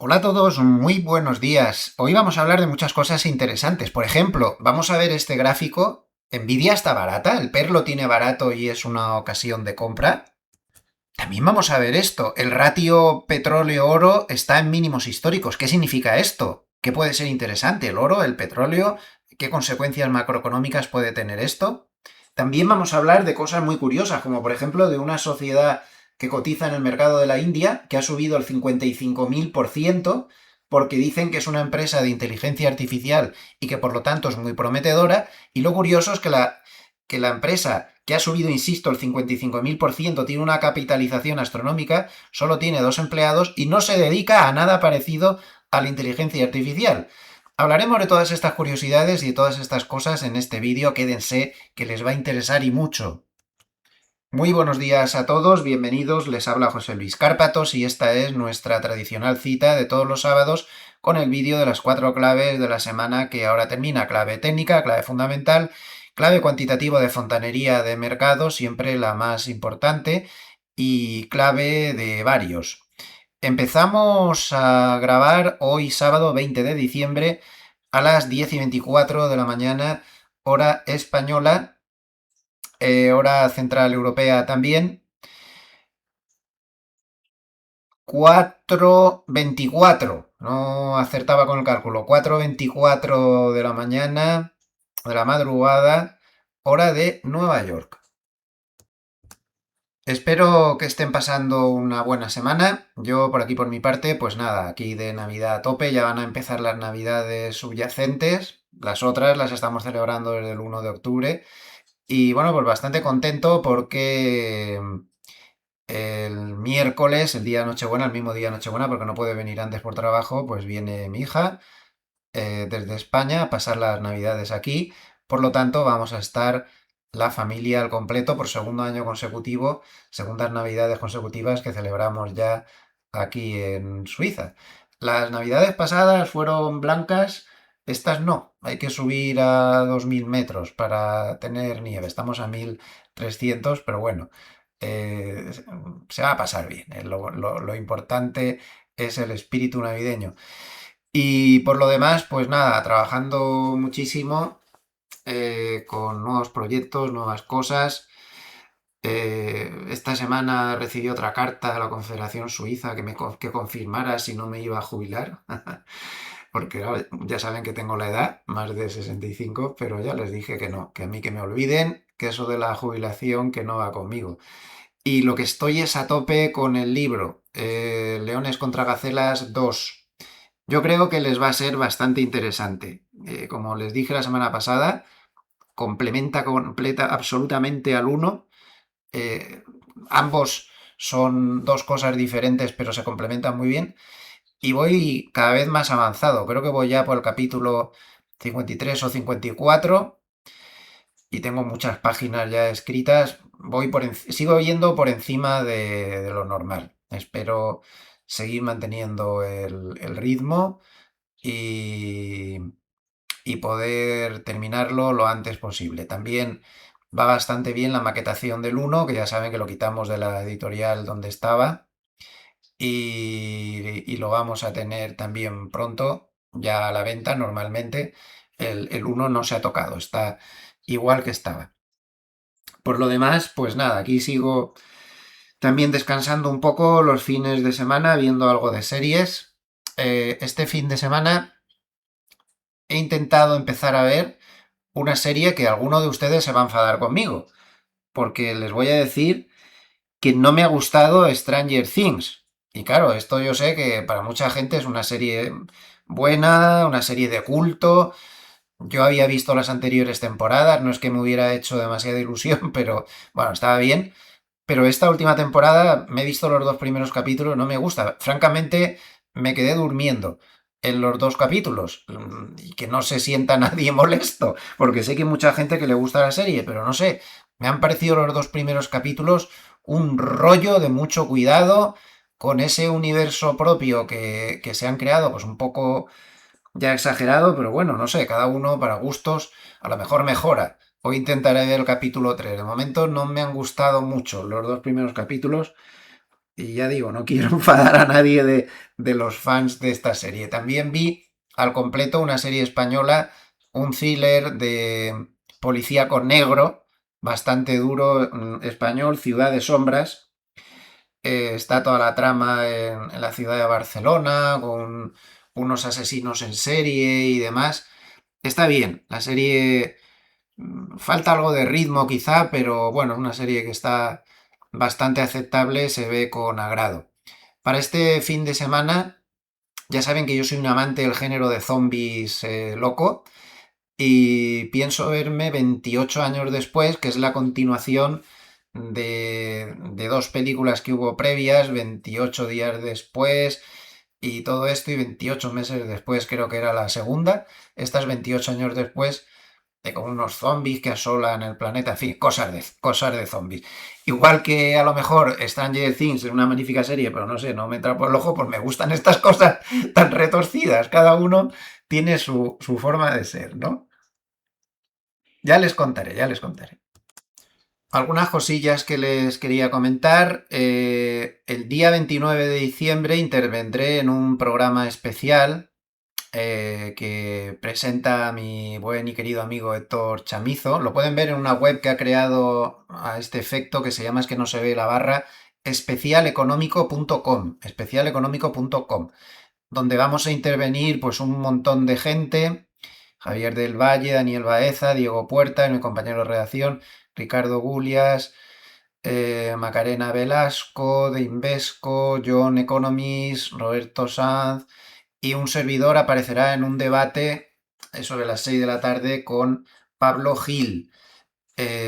Hola a todos, muy buenos días. Hoy vamos a hablar de muchas cosas interesantes. Por ejemplo, vamos a ver este gráfico. Nvidia está barata, el PER lo tiene barato y es una ocasión de compra. También vamos a ver esto. El ratio petróleo-oro está en mínimos históricos. ¿Qué significa esto? ¿Qué puede ser interesante? ¿El oro, el petróleo? ¿Qué consecuencias macroeconómicas puede tener esto? También vamos a hablar de cosas muy curiosas, como por ejemplo de una sociedad que cotiza en el mercado de la India, que ha subido el 55.000%, porque dicen que es una empresa de inteligencia artificial y que por lo tanto es muy prometedora. Y lo curioso es que la empresa que ha subido, insisto, el 55.000%, tiene una capitalización astronómica, solo tiene 2 empleados y no se dedica a nada parecido a la inteligencia artificial. Hablaremos de todas estas curiosidades y de todas estas cosas en este vídeo. Quédense, que les va a interesar y mucho. Muy buenos días a todos, bienvenidos, les habla José Luis Cárpatos y esta es nuestra tradicional cita de todos los sábados con el vídeo de las 4 claves de la semana que ahora termina. Clave técnica, clave fundamental, clave cuantitativa de fontanería de mercado, siempre la más importante, y clave de varios. Empezamos a grabar hoy sábado 20 de diciembre a las 10:24 de la mañana, hora española, hora central europea también. 4:24, no acertaba con el cálculo. 4:24 de la mañana, de la madrugada, hora de Nueva York. Espero que estén pasando una buena semana. Yo por aquí por mi parte, pues nada, aquí de Navidad a tope, ya van a empezar las Navidades subyacentes. Las otras las estamos celebrando desde el 1 de octubre. Y bueno, pues bastante contento porque el miércoles, el día de Nochebuena, el mismo día de Nochebuena, porque no puede venir antes por trabajo, pues viene mi hija desde España a pasar las Navidades aquí. Por lo tanto, vamos a estar la familia al completo por segundo año consecutivo, segundas Navidades consecutivas que celebramos ya aquí en Suiza. Las Navidades pasadas fueron blancas, estas no. Hay que subir a 2000 metros para tener nieve. Estamos a 1300, pero bueno, eh, se va a pasar bien. Lo importante es el espíritu navideño. Y por lo demás, pues nada, trabajando muchísimo con nuevos proyectos, nuevas cosas. Esta semana recibí otra carta de la Confederación Suiza que confirmara si no me iba a jubilar, porque claro, ya saben que tengo la edad, más de 65, pero ya les dije que no, que a mí que me olviden, que eso de la jubilación que no va conmigo. Y lo que estoy es a tope con el libro, Leones contra Gacelas 2. Yo creo que les va a ser bastante interesante. Como les dije la semana pasada, complementa absolutamente al uno. Eh, Ambos son dos cosas diferentes, pero se complementan muy bien. Y voy cada vez más avanzado. Creo que voy ya por el capítulo 53 o 54 y tengo muchas páginas ya escritas. Sigo yendo por encima de lo normal. Espero seguir manteniendo el ritmo y, y poder terminarlo lo antes posible. También va bastante bien la maquetación del uno, que ya saben que lo quitamos de la editorial donde estaba, y lo vamos a tener también pronto, ya a la venta normalmente. El uno no se ha tocado, está igual que estaba. Por lo demás, pues nada, aquí sigo también descansando un poco los fines de semana, viendo algo de series. Este fin de semana he intentado empezar a ver una serie que alguno de ustedes se va a enfadar conmigo, porque les voy a decir que no me ha gustado Stranger Things. Y claro, esto yo sé que para mucha gente es una serie buena, una serie de culto. Yo había visto las anteriores temporadas, no es que me hubiera hecho demasiada ilusión, pero bueno, estaba bien. Pero esta última temporada me he visto los 2 primeros capítulos, no me gusta. Francamente, me quedé durmiendo en los 2 capítulos. Y que no se sienta nadie molesto, porque sé que hay mucha gente que le gusta la serie, pero no sé, me han parecido los 2 primeros capítulos un rollo de mucho cuidado con ese universo propio que se han creado, pues un poco ya exagerado, pero bueno, no sé, cada uno para gustos a lo mejor mejora. Hoy intentaré ver el capítulo 3. De momento no me han gustado mucho los 2 primeros capítulos, Y ya digo, no quiero enfadar a nadie de los fans de esta serie. También vi al completo una serie española, un thriller de policíaco negro, bastante duro, español, Ciudad de Sombras. Está toda la trama en la ciudad de Barcelona, con unos asesinos en serie y demás. Está bien, la serie falta algo de ritmo quizá, pero bueno, es una serie que está bastante aceptable, se ve con agrado. Para este fin de semana, ya saben que yo soy un amante del género de zombies loco y pienso verme 28 años después, que es la continuación de dos películas que hubo previas, 28 días después y todo esto, y 28 meses después creo que era la segunda. Estas 28 años después con unos zombies que asolan el planeta, en fin, cosas de zombies. Igual que a lo mejor Stranger Things es una magnífica serie, pero no sé, no me entra por el ojo, pues me gustan estas cosas tan retorcidas. Cada uno tiene su forma de ser, ¿no? Ya les contaré, ya les contaré. Algunas cosillas que les quería comentar. El día 29 de diciembre intervendré en un programa especial que presenta a mi buen y querido amigo Héctor Chamizo. Lo pueden ver en una web que ha creado a este efecto que se llama, es que no se ve la barra, especialeconómico.com, donde vamos a intervenir pues un montón de gente. Javier del Valle, Daniel Baeza, Diego Puerta, mi compañero de redacción, Ricardo Gulias, Macarena Velasco, de Invesco, John Economist, Roberto Sanz, y un servidor aparecerá en un debate sobre las 6 de la tarde con Pablo Gil.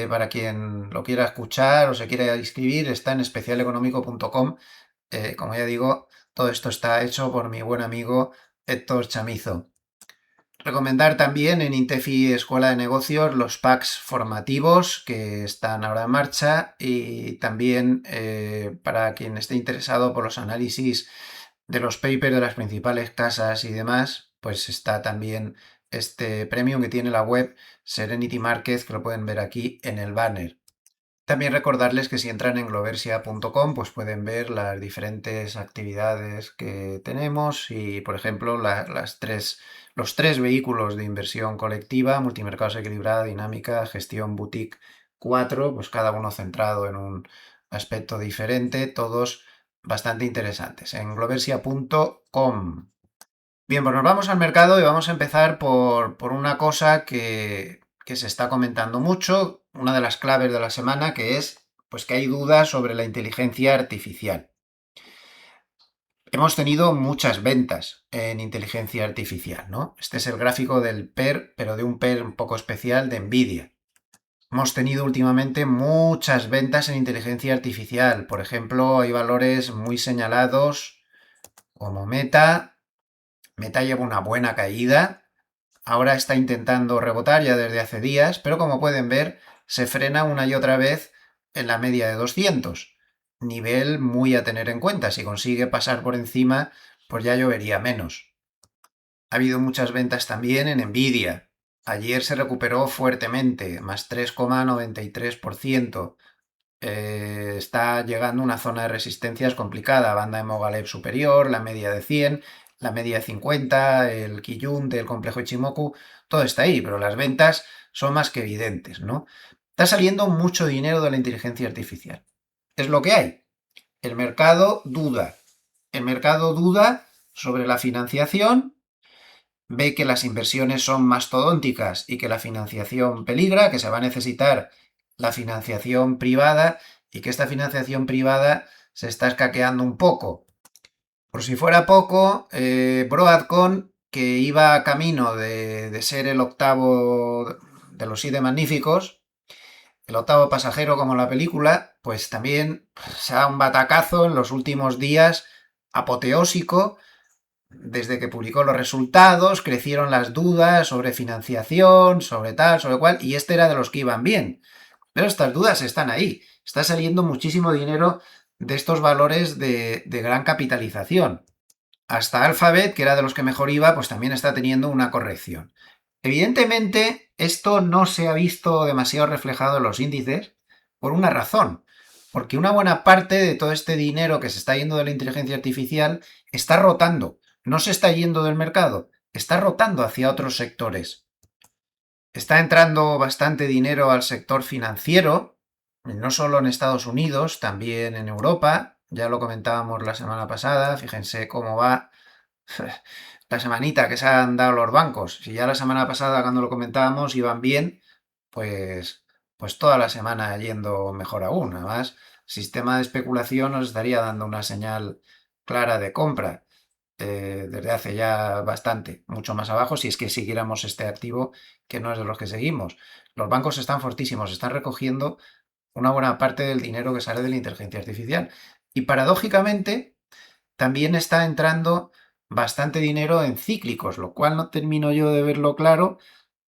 Para quien lo quiera escuchar o se quiera inscribir, está en especialeconómico.com. Como ya digo, todo esto está hecho por mi buen amigo Héctor Chamizo. Recomendar también en Intefi Escuela de Negocios los packs formativos que están ahora en marcha, y también para quien esté interesado por los análisis de los papers de las principales casas y demás, pues está también este premium que tiene la web Serenity Markets, que lo pueden ver aquí en el banner. También recordarles que si entran en gloversia.com pues pueden ver las diferentes actividades que tenemos y, por ejemplo, los tres vehículos de inversión colectiva: multimercados equilibrada, dinámica, gestión boutique 4, pues cada uno centrado en un aspecto diferente, todos bastante interesantes, en gloversia.com. Bien, pues nos vamos al mercado y vamos a empezar por una cosa que se está comentando mucho, una de las claves de la semana, que es pues que hay dudas sobre la inteligencia artificial. Hemos tenido muchas ventas en inteligencia artificial, ¿no? Este es el gráfico del PER, pero de un PER un poco especial de Nvidia. Hemos tenido últimamente muchas ventas en inteligencia artificial. Por ejemplo, hay valores muy señalados como Meta. Meta lleva una buena caída. Ahora está intentando rebotar ya desde hace días, pero como pueden ver, se frena una y otra vez en la media de 200. Nivel muy a tener en cuenta. Si consigue pasar por encima, pues ya llovería menos. Ha habido muchas ventas también en Nvidia. Ayer se recuperó fuertemente, más 3,93%. Está llegando a una zona de resistencias complicada, banda de Mogaleb superior, la media de 100, la media de 50, el Kijun del complejo Ichimoku, todo está ahí, pero las ventas son más que evidentes, ¿no? Está saliendo mucho dinero de la inteligencia artificial. Es lo que hay. El mercado duda. El mercado duda sobre la financiación, ve que las inversiones son mastodónticas y que la financiación peligra, que se va a necesitar la financiación privada y que esta financiación privada se está escaqueando un poco. Por si fuera poco, Broadcom, que iba camino de ser el octavo de los siete magníficos, el octavo pasajero como la película, pues también se da un batacazo en los últimos días apoteósico. Desde que publicó los resultados, crecieron las dudas sobre financiación, sobre tal, sobre cual, y este era de los que iban bien. Pero estas dudas están ahí. Está saliendo muchísimo dinero de estos valores de gran capitalización. Hasta Alphabet, que era de los que mejor iba, pues también está teniendo una corrección. Evidentemente, esto no se ha visto demasiado reflejado en los índices por una razón. Porque una buena parte de todo este dinero que se está yendo de la inteligencia artificial está rotando. No se está yendo del mercado, está rotando hacia otros sectores. Está entrando bastante dinero al sector financiero, no solo en Estados Unidos, también en Europa. Ya lo comentábamos la semana pasada, fíjense cómo va la semanita que se han dado los bancos. Si ya la semana pasada cuando lo comentábamos iban bien, pues, pues toda la semana yendo mejor aún. Además, el sistema de especulación nos estaría dando una señal clara de compra desde hace ya bastante, mucho más abajo, si es que siguiéramos este activo que no es de los que seguimos. Los bancos están fortísimos, están recogiendo una buena parte del dinero que sale de la inteligencia artificial. Y paradójicamente, también está entrando bastante dinero en cíclicos, lo cual no termino yo de verlo claro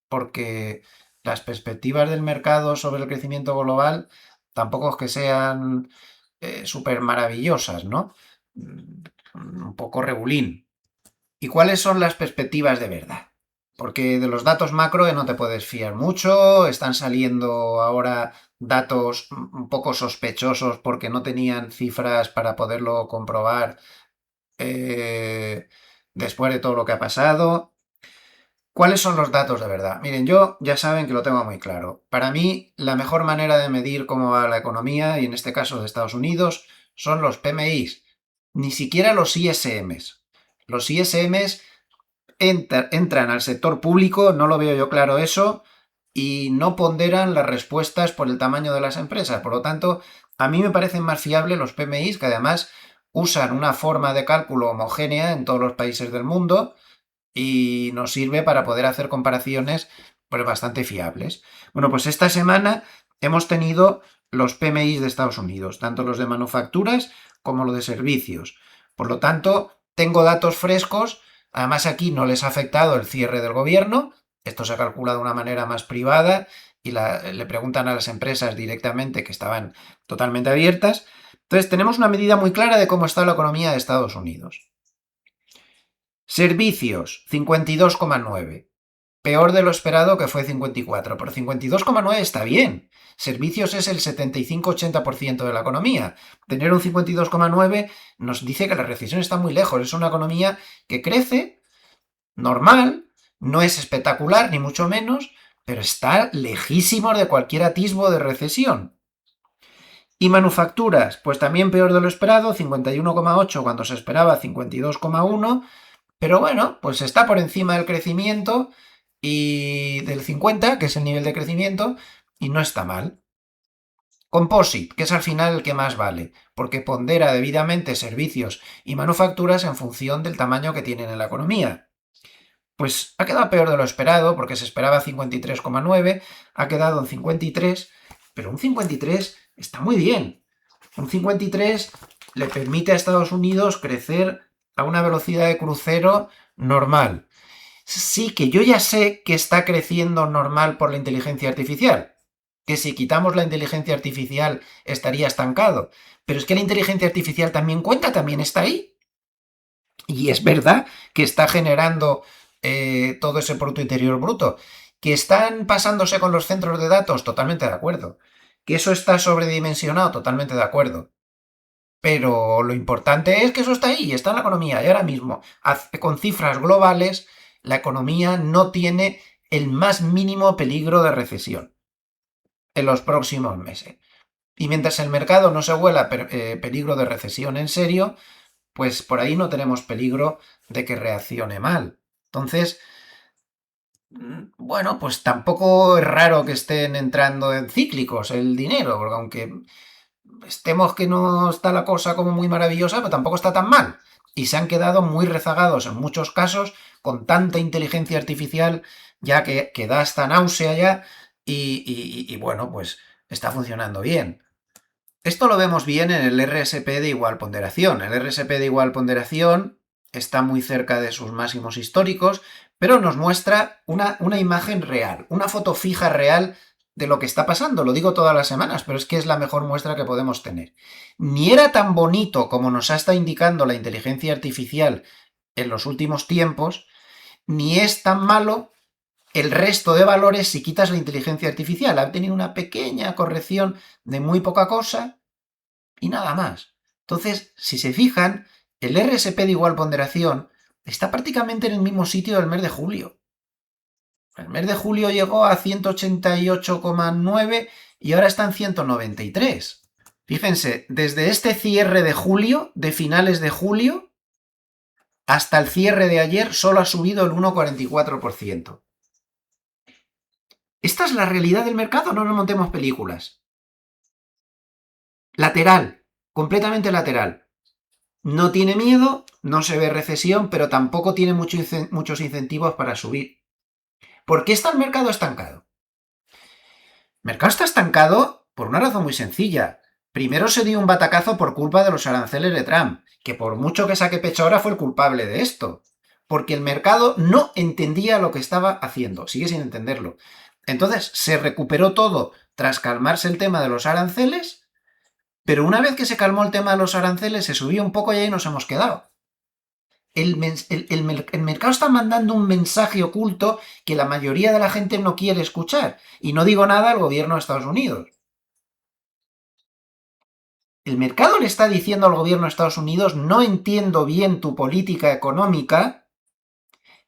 porque las perspectivas del mercado sobre el crecimiento global tampoco es que sean súper maravillosas, ¿no? Un poco regulín. ¿Y cuáles son las perspectivas de verdad? Porque de los datos macro no te puedes fiar mucho, están saliendo ahora datos un poco sospechosos porque no tenían cifras para poderlo comprobar después de todo lo que ha pasado. ¿Cuáles son los datos de verdad? Miren, yo ya saben que lo tengo muy claro. Para mí, la mejor manera de medir cómo va la economía, y en este caso de Estados Unidos, son los PMIs, ni siquiera los ISMs. Los ISMs entran al sector público, no lo veo yo claro eso, y no ponderan las respuestas por el tamaño de las empresas. Por lo tanto, a mí me parecen más fiables los PMIs, que además usan una forma de cálculo homogénea en todos los países del mundo y nos sirve para poder hacer comparaciones pues, bastante fiables. Bueno, pues esta semana hemos tenido los PMIs de Estados Unidos, tanto los de manufacturas como los de servicios. Por lo tanto, tengo datos frescos. Además, aquí no les ha afectado el cierre del gobierno. Esto se calcula de una manera más privada y le preguntan a las empresas directamente que estaban totalmente abiertas. Entonces, tenemos una medida muy clara de cómo está la economía de Estados Unidos. Servicios, 52,9. Peor de lo esperado, que fue 54, pero 52,9 está bien. Servicios es el 75-80% de la economía. Tener un 52,9 nos dice que la recesión está muy lejos. Es una economía que crece, normal, no es espectacular, ni mucho menos, pero está lejísimo de cualquier atisbo de recesión. Y manufacturas, pues también peor de lo esperado, 51,8 cuando se esperaba 52,1, pero bueno, pues está por encima del crecimiento y del 50, que es el nivel de crecimiento, y no está mal. Composite, que es al final el que más vale, porque pondera debidamente servicios y manufacturas en función del tamaño que tienen en la economía. Pues ha quedado peor de lo esperado, porque se esperaba 53,9, ha quedado en 53, pero un 53 está muy bien. Un 53 le permite a Estados Unidos crecer a una velocidad de crucero normal. Sí, que yo ya sé que está creciendo normal por la inteligencia artificial, que si quitamos la inteligencia artificial estaría estancado, pero es que la inteligencia artificial también cuenta, también está ahí. Y es verdad que está generando todo ese Producto Interior Bruto. Que están pasándose con los centros de datos, totalmente de acuerdo. Que eso está sobredimensionado, totalmente de acuerdo. Pero lo importante es que eso está ahí, está en la economía. Y ahora mismo, con cifras globales, la economía no tiene el más mínimo peligro de recesión en los próximos meses. Y mientras el mercado no se huela peligro de recesión en serio, pues por ahí no tenemos peligro de que reaccione mal. Entonces, bueno, pues tampoco es raro que estén entrando en cíclicos el dinero, porque aunque estemos que no está la cosa como muy maravillosa, pero tampoco está tan mal. Y se han quedado muy rezagados en muchos casos con tanta inteligencia artificial ya que da hasta náusea ya y bueno, pues está funcionando bien. Esto lo vemos bien en el RSP de igual ponderación. El RSP de igual ponderación está muy cerca de sus máximos históricos, pero nos muestra una imagen real, una foto fija real de lo que está pasando. Lo digo todas las semanas, pero es que es la mejor muestra que podemos tener. Ni era tan bonito como nos ha estado indicando la inteligencia artificial en los últimos tiempos, ni es tan malo el resto de valores si quitas la inteligencia artificial. Ha tenido una pequeña corrección de muy poca cosa, y nada más. Entonces, si se fijan, el RSP de igual ponderación está prácticamente en el mismo sitio del mes de julio. El mes de julio llegó a 188,9 y ahora está en 193. Fíjense, desde este cierre de julio, de finales de julio, hasta el cierre de ayer solo ha subido el 1,44%. Esta es la realidad del mercado, no nos montemos películas. Lateral, completamente lateral. No tiene miedo, no se ve recesión, pero tampoco tiene muchos incentivos para subir. ¿Por qué está el mercado estancado? El mercado está estancado por una razón muy sencilla. Primero se dio un batacazo por culpa de los aranceles de Trump, que por mucho que saque pecho ahora fue el culpable de esto. Porque el mercado no entendía lo que estaba haciendo, sigue sin entenderlo. Entonces se recuperó todo tras calmarse el tema de los aranceles, pero una vez que se calmó el tema de los aranceles se subió un poco y ahí nos hemos quedado. El mercado está mandando un mensaje oculto que la mayoría de la gente no quiere escuchar. Y no digo nada al gobierno de Estados Unidos. El mercado le está diciendo al gobierno de Estados Unidos: no entiendo bien tu política económica,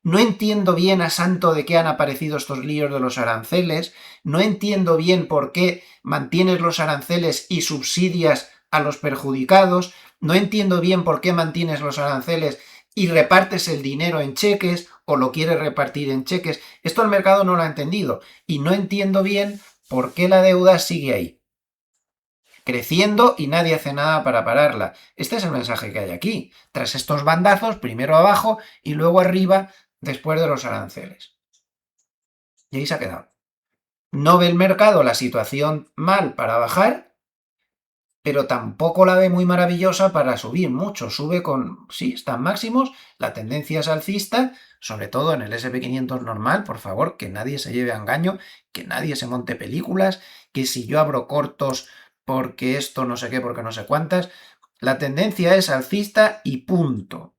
no entiendo bien a santo de qué han aparecido estos líos de los aranceles, no entiendo bien por qué mantienes los aranceles y subsidias a los perjudicados, no entiendo bien por qué mantienes los aranceles y repartes el dinero en cheques o lo quieres repartir en cheques. Esto el mercado no lo ha entendido y no entiendo bien por qué la deuda sigue ahí, creciendo y nadie hace nada para pararla. Este es el mensaje que hay aquí. Tras estos bandazos, primero abajo y luego arriba, después de los aranceles. Y ahí se ha quedado. No ve el mercado la situación mal para bajar, pero tampoco la ve muy maravillosa para subir mucho. Sube con, sí, están máximos, la tendencia es alcista, sobre todo en el SP500 normal, por favor, que nadie se lleve a engaño, que nadie se monte películas, que si yo abro cortos porque esto no sé qué, porque no sé cuántas, la tendencia es alcista y punto.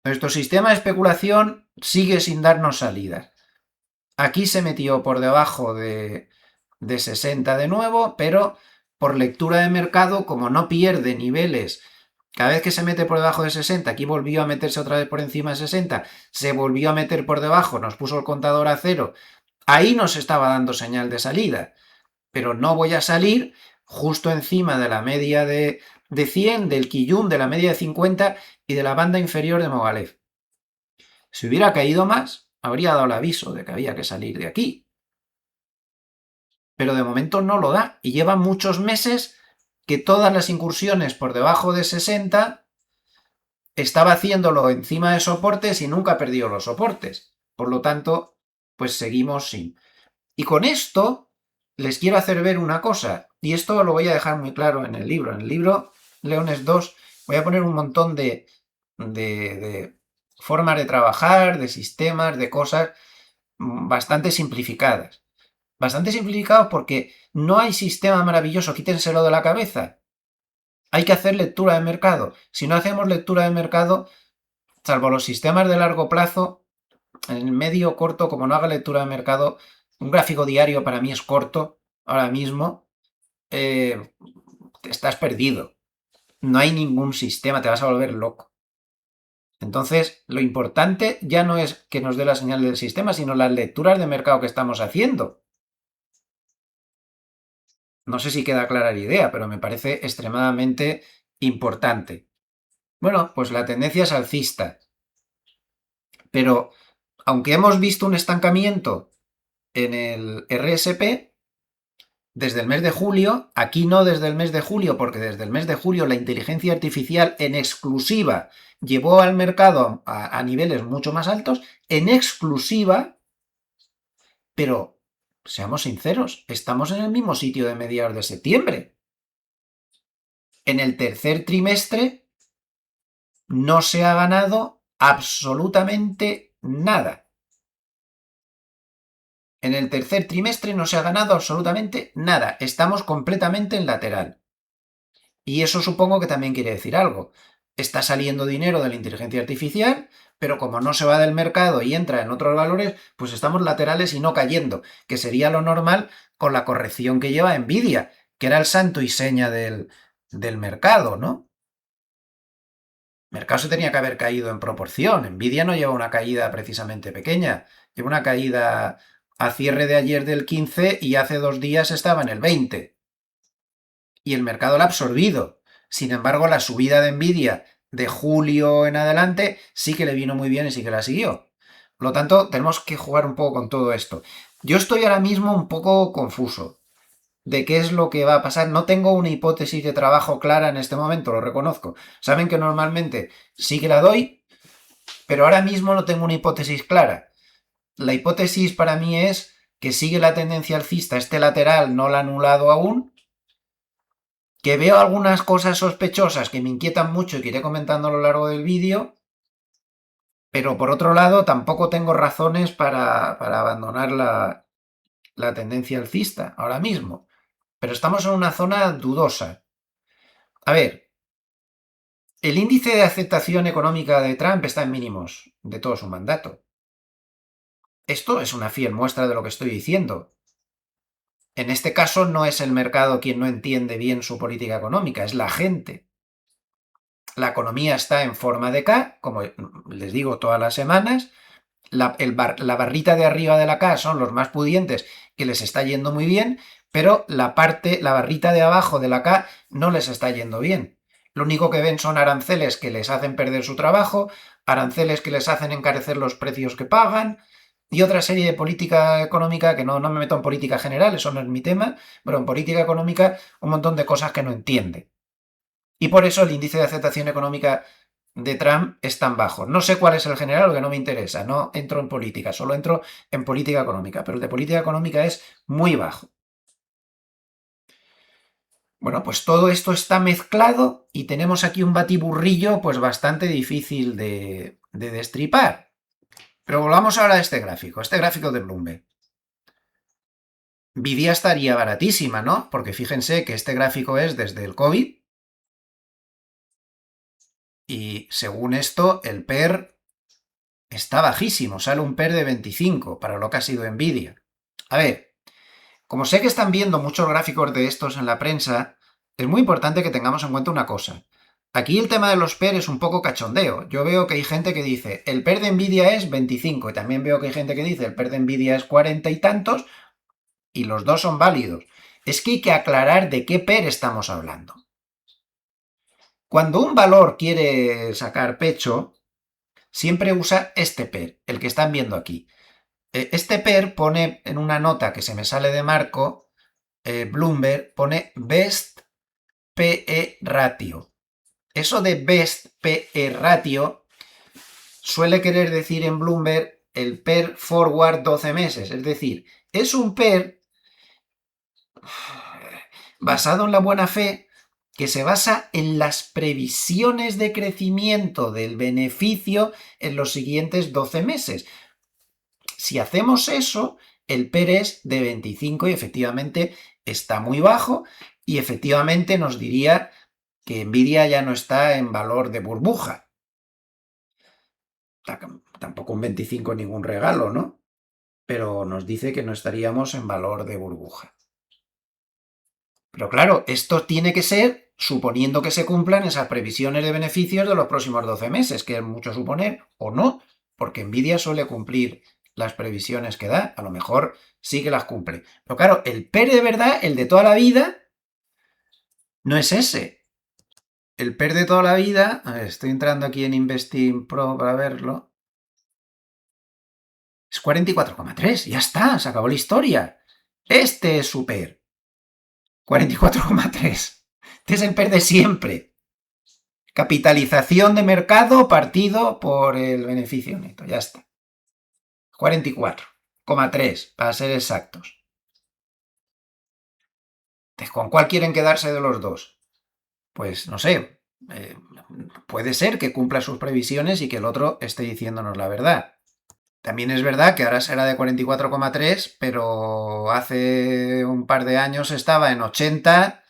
Nuestro sistema de especulación sigue sin darnos salida. Aquí se metió por debajo de 60 de nuevo, pero por lectura de mercado, como no pierde niveles, cada vez que se mete por debajo de 60, aquí volvió a meterse otra vez por encima de 60, se volvió a meter por debajo, nos puso el contador a cero, ahí nos estaba dando señal de salida, pero no voy a salir justo encima de la media de 100, del Kijun, de la media de 50 y de la banda inferior de Mogalef. Si hubiera caído más, habría dado el aviso de que había que salir de aquí. Pero de momento no lo da y lleva muchos meses que todas las incursiones por debajo de 60 estaba haciéndolo encima de soportes y nunca ha perdido los soportes. Por lo tanto, pues seguimos sin. Y con esto les quiero hacer ver una cosa, y esto lo voy a dejar muy claro en el libro. En el libro Leones 2 voy a poner un montón de formas de trabajar, de sistemas, de cosas bastante simplificadas. Bastante simplificados porque no hay sistema maravilloso, quítenselo de la cabeza. Hay que hacer lectura de mercado. Si no hacemos lectura de mercado, salvo los sistemas de largo plazo, en el medio corto, como no haga lectura de mercado, un gráfico diario para mí es corto, ahora mismo, estás perdido. No hay ningún sistema, te vas a volver loco. Entonces, lo importante ya no es que nos dé la señal del sistema, sino las lecturas de mercado que estamos haciendo. No sé si queda clara la idea, pero me parece extremadamente importante. Bueno, pues la tendencia es alcista. Pero aunque hemos visto un estancamiento en el RSP, desde el mes de julio, aquí no desde el mes de julio, porque desde el mes de julio la inteligencia artificial en exclusiva llevó al mercado a niveles mucho más altos, en exclusiva, pero seamos sinceros, estamos en el mismo sitio de mediados de septiembre. En el tercer trimestre no se ha ganado absolutamente nada. En el tercer trimestre no se ha ganado absolutamente nada. Estamos completamente en lateral. Y eso supongo que también quiere decir algo. Está saliendo dinero de la inteligencia artificial, pero como no se va del mercado y entra en otros valores, pues estamos laterales y no cayendo, que sería lo normal con la corrección que lleva Nvidia, que era el santo y seña del mercado, ¿no? El mercado se tenía que haber caído en proporción. Nvidia no lleva una caída precisamente pequeña, lleva una caída a cierre de ayer del 15 y hace 2 días estaba en el 20. Y el mercado la ha absorbido. Sin embargo, la subida de Nvidia de julio en adelante sí que le vino muy bien y sí que la siguió. Por lo tanto, tenemos que jugar un poco con todo esto. Yo estoy ahora mismo un poco confuso de qué es lo que va a pasar. No tengo una hipótesis de trabajo clara en este momento, lo reconozco. Saben que normalmente sí que la doy, pero ahora mismo no tengo una hipótesis clara. La hipótesis para mí es que sigue la tendencia alcista, este lateral no la ha anulado aún, que veo algunas cosas sospechosas que me inquietan mucho y que iré comentando a lo largo del vídeo, pero por otro lado tampoco tengo razones para abandonar la tendencia alcista ahora mismo. Pero estamos en una zona dudosa. A ver, el índice de aceptación económica de Trump está en mínimos de todo su mandato. Esto es una fiel muestra de lo que estoy diciendo. En este caso no es el mercado quien no entiende bien su política económica, es la gente. La economía está en forma de K, como les digo todas las semanas. La barrita de arriba de la K son los más pudientes, que les está yendo muy bien, pero la barrita de abajo de la K no les está yendo bien. Lo único que ven son aranceles que les hacen perder su trabajo, aranceles que les hacen encarecer los precios que pagan, y otra serie de política económica, que no me meto en política general, eso no es mi tema, pero en política económica un montón de cosas que no entiende. Y por eso el índice de aceptación económica de Trump es tan bajo. No sé cuál es el general, lo que no me interesa. No entro en política, solo entro en política económica. Pero el de política económica es muy bajo. Bueno, pues todo esto está mezclado y tenemos aquí un batiburrillo pues bastante difícil de destripar. Pero volvamos ahora a este gráfico de Bloomberg. Nvidia estaría baratísima, ¿no? Porque fíjense que este gráfico es desde el COVID y según esto el PER está bajísimo, sale un PER de 25 para lo que ha sido Nvidia. A ver, como sé que están viendo muchos gráficos de estos en la prensa, es muy importante que tengamos en cuenta una cosa. Aquí el tema de los PER es un poco cachondeo. Yo veo que hay gente que dice el PER de Nvidia es 25 y también veo que hay gente que dice el PER de Nvidia es 40 y tantos y los dos son válidos. Es que hay que aclarar de qué PER estamos hablando. Cuando un valor quiere sacar pecho, siempre usa este PER, el que están viendo aquí. Este PER pone en una nota que se me sale de marco, Bloomberg pone Best PE Ratio. Eso de Best PE Ratio suele querer decir en Bloomberg el PER Forward 12 meses. Es decir, es un PER basado en la buena fe que se basa en las previsiones de crecimiento del beneficio en los siguientes 12 meses. Si hacemos eso, el PER es de 25 y efectivamente está muy bajo y efectivamente nos diría que Nvidia ya no está en valor de burbuja. Tampoco un 25 ningún regalo, ¿no? Pero nos dice que no estaríamos en valor de burbuja. Pero claro, esto tiene que ser suponiendo que se cumplan esas previsiones de beneficios de los próximos 12 meses, que es mucho suponer, o no, porque Nvidia suele cumplir las previsiones que da, a lo mejor sí que las cumple. Pero claro, el PER de verdad, el de toda la vida, no es ese. El PER de toda la vida, a ver, estoy entrando aquí en Investing Pro para verlo, es 44,3, ya está, se acabó la historia. Este es su PER, 44,3. Este es el PER de siempre. Capitalización de mercado partido por el beneficio neto, ya está. 44,3 para ser exactos. Entonces, ¿con cuál quieren quedarse de los dos? Pues no sé, puede ser que cumpla sus previsiones y que el otro esté diciéndonos la verdad. También es verdad que ahora será de 44,3, pero hace un par de años estaba en 80,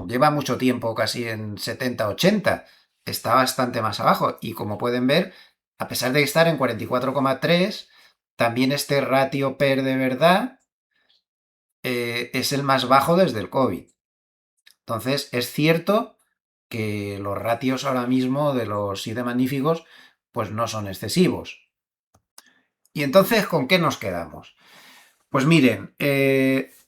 lleva mucho tiempo casi en 70-80, está bastante más abajo y como pueden ver, a pesar de estar en 44,3, también este ratio PER de verdad es el más bajo desde el COVID. Entonces, es cierto que los ratios ahora mismo de los 7 magníficos pues no son excesivos. ¿Y entonces con qué nos quedamos? Pues miren,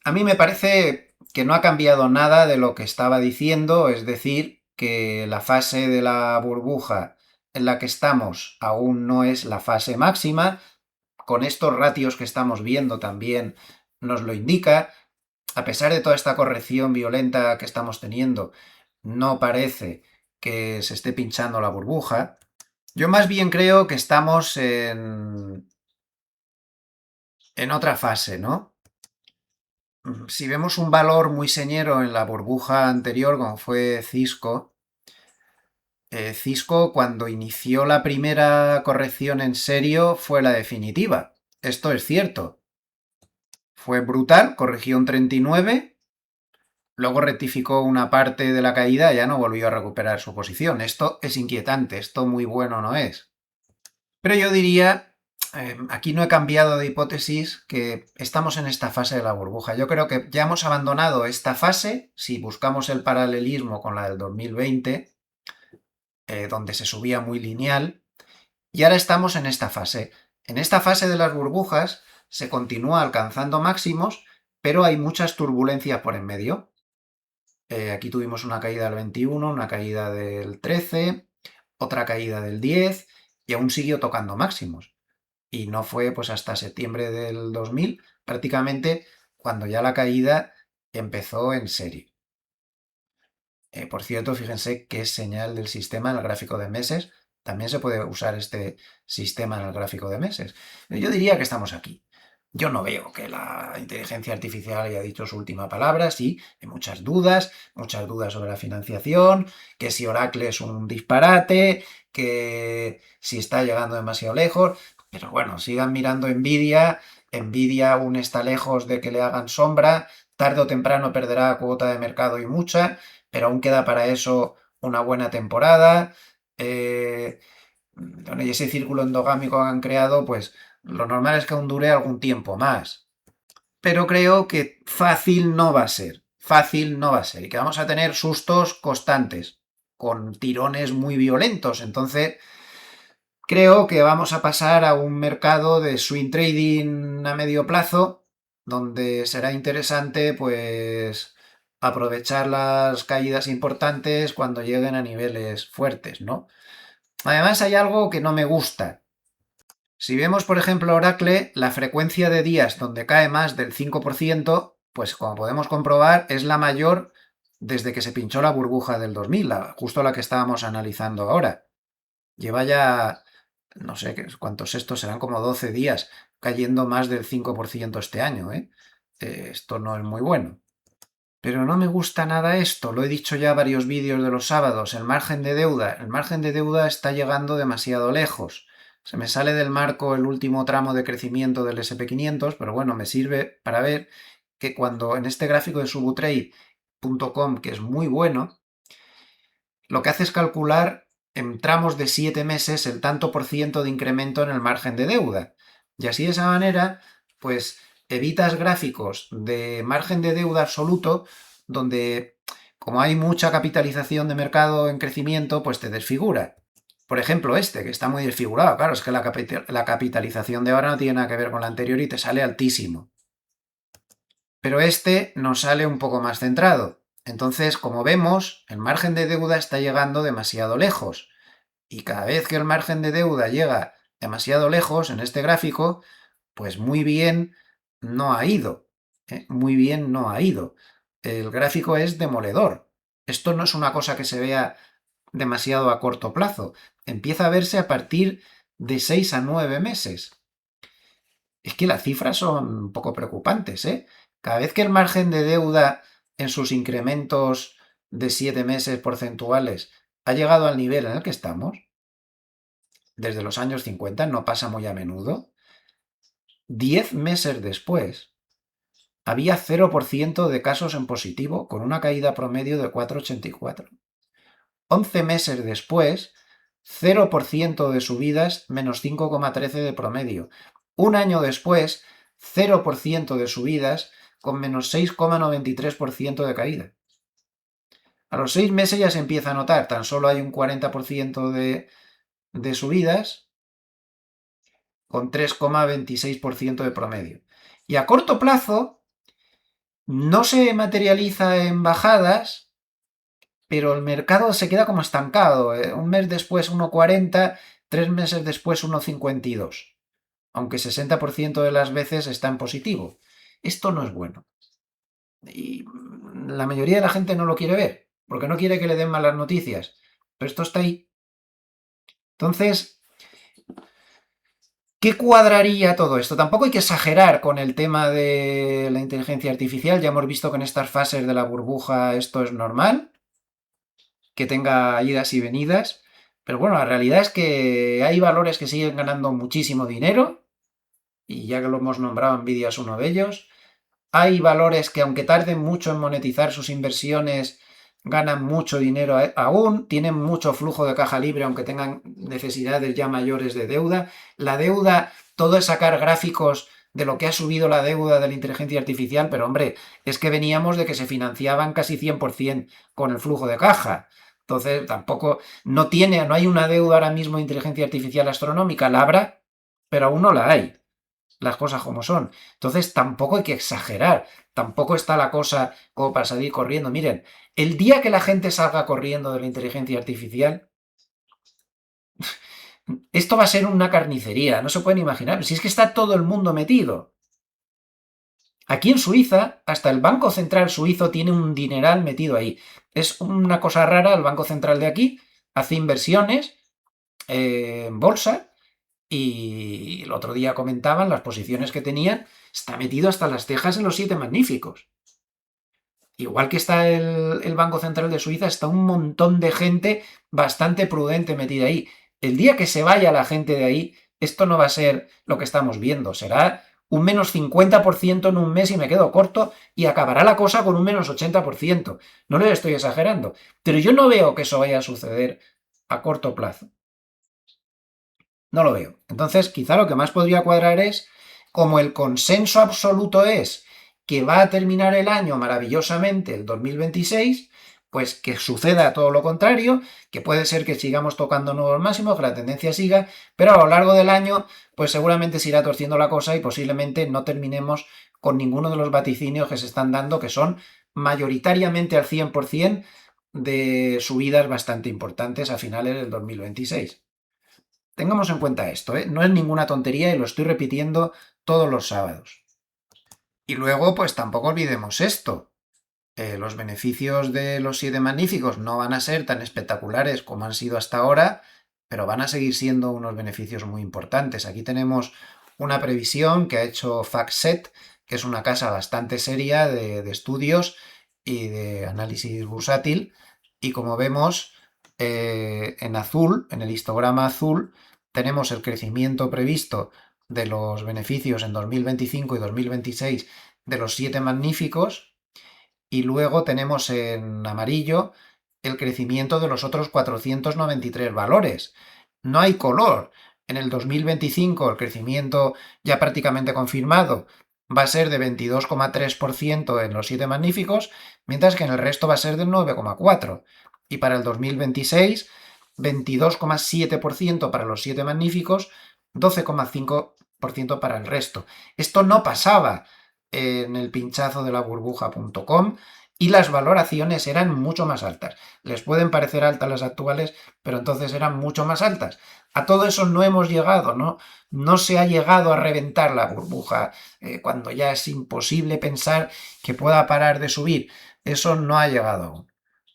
a mí me parece que no ha cambiado nada de lo que estaba diciendo, es decir, que la fase de la burbuja en la que estamos aún no es la fase máxima, con estos ratios que estamos viendo también nos lo indica, a pesar de toda esta corrección violenta que estamos teniendo, no parece que se esté pinchando la burbuja. Yo más bien creo que estamos en otra fase, ¿no? Si vemos un valor muy señero en la burbuja anterior, como fue Cisco, Cisco cuando inició la primera corrección en serio fue la definitiva. Esto es cierto. Fue brutal, corrigió un 39, luego rectificó una parte de la caída y ya no volvió a recuperar su posición. Esto es inquietante, esto muy bueno no es. Pero yo diría, aquí no he cambiado de hipótesis, que estamos en esta fase de la burbuja. Yo creo que ya hemos abandonado esta fase, si buscamos el paralelismo con la del 2020, donde se subía muy lineal, y ahora estamos en esta fase. En esta fase de las burbujas se continúa alcanzando máximos, pero hay muchas turbulencias por en medio. Aquí tuvimos una caída del 21, una caída del 13, otra caída del 10 y aún siguió tocando máximos. Y no fue pues hasta septiembre del 2000, prácticamente, cuando ya la caída empezó en serie. Por cierto, fíjense qué señal del sistema en el gráfico de meses. También se puede usar este sistema en el gráfico de meses. Yo diría que estamos aquí. Yo no veo que la inteligencia artificial haya dicho su última palabra, sí, hay muchas dudas sobre la financiación, que si Oracle es un disparate, que si está llegando demasiado lejos, pero bueno, sigan mirando Nvidia, Nvidia aún está lejos de que le hagan sombra, tarde o temprano perderá cuota de mercado y mucha, pero aún queda para eso una buena temporada. Bueno, y ese círculo endogámico que han creado, pues lo normal es que aún dure algún tiempo más. Pero creo que fácil no va a ser. Fácil no va a ser. Y que vamos a tener sustos constantes, con tirones muy violentos. Entonces, creo que vamos a pasar a un mercado de swing trading a medio plazo, donde será interesante, pues, aprovechar las caídas importantes cuando lleguen a niveles fuertes, ¿no? Además, hay algo que no me gusta. Si vemos, por ejemplo, Oracle, la frecuencia de días donde cae más del 5%, pues como podemos comprobar, es la mayor desde que se pinchó la burbuja del 2000, justo la que estábamos analizando ahora. Lleva ya, no sé cuántos estos, serán como 12 días cayendo más del 5% este año, ¿eh? Esto no es muy bueno. Pero no me gusta nada esto, lo he dicho ya varios vídeos de los sábados, el margen de deuda está llegando demasiado lejos. Se me sale del marco el último tramo de crecimiento del SP500, pero bueno, me sirve para ver que cuando en este gráfico de subutrade.com, que es muy bueno, lo que hace es calcular en tramos de 7 meses el tanto por ciento de incremento en el margen de deuda. Y así de esa manera, pues evitas gráficos de margen de deuda absoluto donde, como hay mucha capitalización de mercado en crecimiento, pues te desfigura. Por ejemplo, este, que está muy desfigurado. Claro, es que la capitalización de ahora no tiene nada que ver con la anterior y te sale altísimo. Pero este nos sale un poco más centrado. Entonces, como vemos, el margen de deuda está llegando demasiado lejos. Y cada vez que el margen de deuda llega demasiado lejos en este gráfico, pues muy bien no ha ido. Muy bien no ha ido. El gráfico es demoledor. Esto no es una cosa que se vea demasiado a corto plazo. Empieza a verse a partir de 6 a 9 meses. Es que las cifras son un poco preocupantes, ¿eh? Cada vez que el margen de deuda en sus incrementos de 7 meses porcentuales ha llegado al nivel en el que estamos, desde los años 50, no pasa muy a menudo, 10 meses después había 0% de casos en positivo con una caída promedio de 4,84. 11 meses después, 0% de subidas menos 5,13 de promedio. Un año después, 0% de subidas con menos 6,93% de caída. A los 6 meses ya se empieza a notar, tan solo hay un 40% de subidas con 3,26% de promedio. Y a corto plazo no se materializa en bajadas, pero el mercado se queda como estancado. Un mes después 1,40, 3 meses después 1,52, aunque 60% de las veces está en positivo. Esto no es bueno. Y la mayoría de la gente no lo quiere ver, porque no quiere que le den malas noticias. Pero esto está ahí. Entonces, ¿qué cuadraría todo esto? Tampoco hay que exagerar con el tema de la inteligencia artificial. Ya hemos visto que en estas fases de la burbuja esto es normal, que tenga idas y venidas. Pero bueno, la realidad es que hay valores que siguen ganando muchísimo dinero, y ya que lo hemos nombrado, Nvidia es uno de ellos. Hay valores que, aunque tarden mucho en monetizar sus inversiones, ganan mucho dinero aún, tienen mucho flujo de caja libre, aunque tengan necesidades ya mayores de deuda. La deuda, todo es sacar gráficos de lo que ha subido la deuda de la inteligencia artificial, pero hombre, es que veníamos de que se financiaban casi 100% con el flujo de caja. Entonces, tampoco, no hay una deuda ahora mismo de inteligencia artificial astronómica, la habrá, pero aún no la hay, las cosas como son. Entonces tampoco hay que exagerar, tampoco está la cosa como para salir corriendo. Miren, el día que la gente salga corriendo de la inteligencia artificial, esto va a ser una carnicería, no se pueden imaginar. Si es que está todo el mundo metido. Aquí en Suiza, hasta el Banco Central suizo tiene un dineral metido ahí. Es una cosa rara, el Banco Central de aquí hace inversiones en bolsa. Y el otro día comentaban las posiciones que tenían, está metido hasta las cejas en los 7 magníficos. Igual que está el Banco Central de Suiza, está un montón de gente bastante prudente metida ahí. El día que se vaya la gente de ahí, esto no va a ser lo que estamos viendo, será un menos 50% en un mes y me quedo corto, y acabará la cosa con un menos 80%. No le estoy exagerando, pero yo no veo que eso vaya a suceder a corto plazo. No lo veo. Entonces, quizá lo que más podría cuadrar es, como el consenso absoluto es que va a terminar el año maravillosamente, el 2026, pues que suceda todo lo contrario, que puede ser que sigamos tocando nuevos máximos, que la tendencia siga, pero a lo largo del año, pues seguramente se irá torciendo la cosa y posiblemente no terminemos con ninguno de los vaticinios que se están dando, que son mayoritariamente al 100% de subidas bastante importantes a finales del 2026. Tengamos en cuenta esto, ¿eh? No es ninguna tontería y lo estoy repitiendo todos los sábados. Y luego, pues tampoco olvidemos esto. Los beneficios de los 7 magníficos no van a ser tan espectaculares como han sido hasta ahora, pero van a seguir siendo unos beneficios muy importantes. Aquí tenemos una previsión que ha hecho FactSet, que es una casa bastante seria de estudios y de análisis bursátil. Y como vemos, en azul, en el histograma azul, tenemos el crecimiento previsto de los beneficios en 2025 y 2026 de los 7 magníficos, y luego tenemos en amarillo el crecimiento de los otros 493 valores. No hay color. En el 2025 el crecimiento ya prácticamente confirmado va a ser de 22,3% en los 7 magníficos, mientras que en el resto va a ser del 9,4%. Y para el 2026, 22,7% para los 7 magníficos, 12,5% para el resto. Esto no pasaba en el pinchazo de la burbuja.com, y las valoraciones eran mucho más altas. Les pueden parecer altas las actuales, pero entonces eran mucho más altas. A todo eso no hemos llegado, ¿no? No se ha llegado a reventar la burbuja, cuando ya es imposible pensar que pueda parar de subir. Eso no ha llegado aún.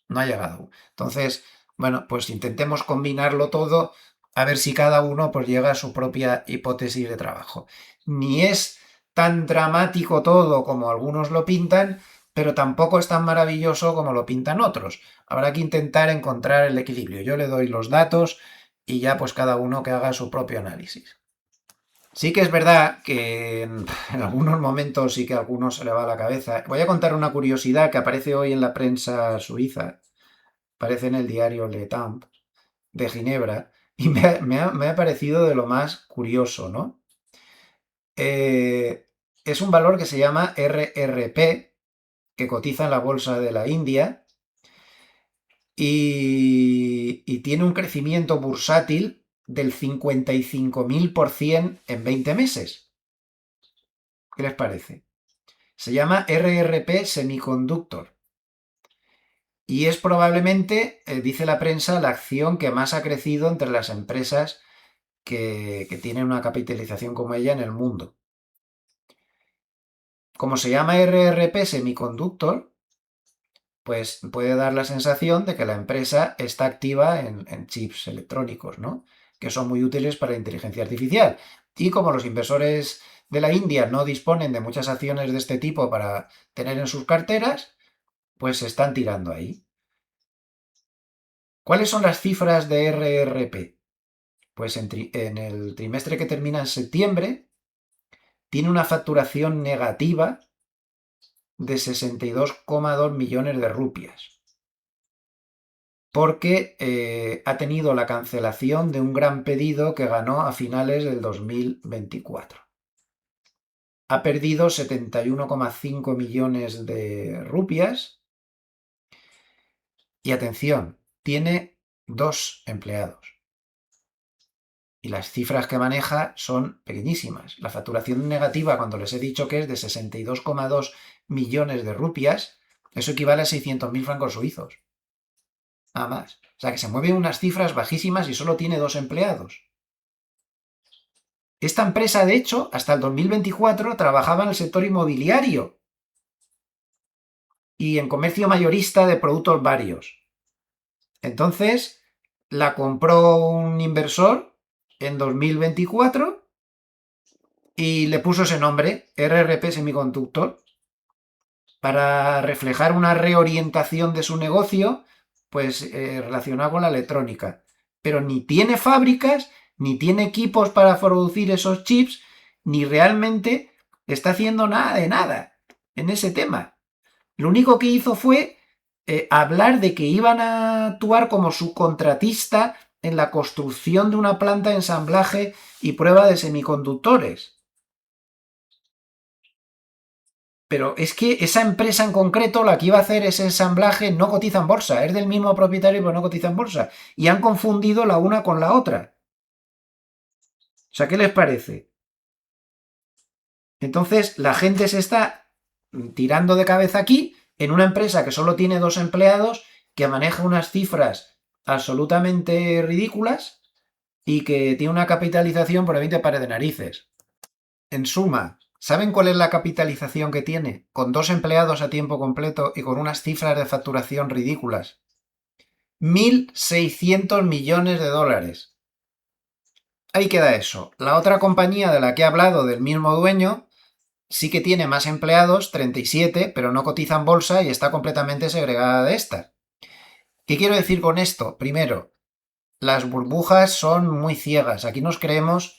No ha llegado. Entonces, bueno, pues intentemos combinarlo todo, a ver si cada uno pues llega a su propia hipótesis de trabajo. Ni es tan dramático todo como algunos lo pintan, pero tampoco es tan maravilloso como lo pintan otros. Habrá que intentar encontrar el equilibrio. Yo le doy los datos y ya pues cada uno que haga su propio análisis. Sí que es verdad que en algunos momentos sí que a algunos se le va la cabeza. Voy a contar una curiosidad que aparece hoy en la prensa suiza, aparece en el diario Le Temps de Ginebra, y me ha parecido de lo más curioso, ¿no? Es un valor que se llama RRP, que cotiza en la bolsa de la India, y tiene un crecimiento bursátil del 55.000% en 20 meses. ¿Qué les parece? Se llama RRP Semiconductor. Y es probablemente, dice la prensa, la acción que más ha crecido entre las empresas que tienen una capitalización como ella en el mundo. Como se llama RRP Semiconductor, pues puede dar la sensación de que la empresa está activa en chips electrónicos, ¿no? Que son muy útiles para la inteligencia artificial. Y como los inversores de la India no disponen de muchas acciones de este tipo para tener en sus carteras, pues se están tirando ahí. ¿Cuáles son las cifras de RRP? Pues en el trimestre que termina en septiembre tiene una facturación negativa de 62,2 millones de rupias, porque ha tenido la cancelación de un gran pedido que ganó a finales del 2024. Ha perdido 71,5 millones de rupias y atención, tiene 2 empleados. Y las cifras que maneja son pequeñísimas. La facturación negativa, cuando les he dicho que es de 62,2 millones de rupias, eso equivale a 600.000 francos suizos. Nada más. O sea que se mueven unas cifras bajísimas y solo tiene 2 empleados. Esta empresa, de hecho, hasta el 2024 trabajaba en el sector inmobiliario y en comercio mayorista de productos varios. Entonces, la compró un inversor en 2024 y le puso ese nombre, RRP Semiconductor, para reflejar una reorientación de su negocio, pues relacionado con la electrónica. Pero ni tiene fábricas, ni tiene equipos para producir esos chips, ni realmente está haciendo nada de nada en ese tema. Lo único que hizo fue hablar de que iban a actuar como subcontratista en la construcción de una planta de ensamblaje y prueba de semiconductores. Pero es que esa empresa en concreto, la que iba a hacer ese ensamblaje, no cotiza en bolsa. Es del mismo propietario, pero no cotiza en bolsa. Y han confundido la una con la otra. O sea, ¿qué les parece? Entonces, la gente se está tirando de cabeza aquí en una empresa que solo tiene 2 empleados, que maneja unas cifras absolutamente ridículas y que tiene una capitalización por 20 pares de narices. En suma, ¿saben cuál es la capitalización que tiene? Con 2 empleados a tiempo completo y con unas cifras de facturación ridículas. 1.600 millones de dólares. Ahí queda eso. La otra compañía de la que he hablado, del mismo dueño, sí que tiene más empleados, 37, pero no cotiza en bolsa y está completamente segregada de esta. ¿Qué quiero decir con esto? Primero, las burbujas son muy ciegas. Aquí nos creemos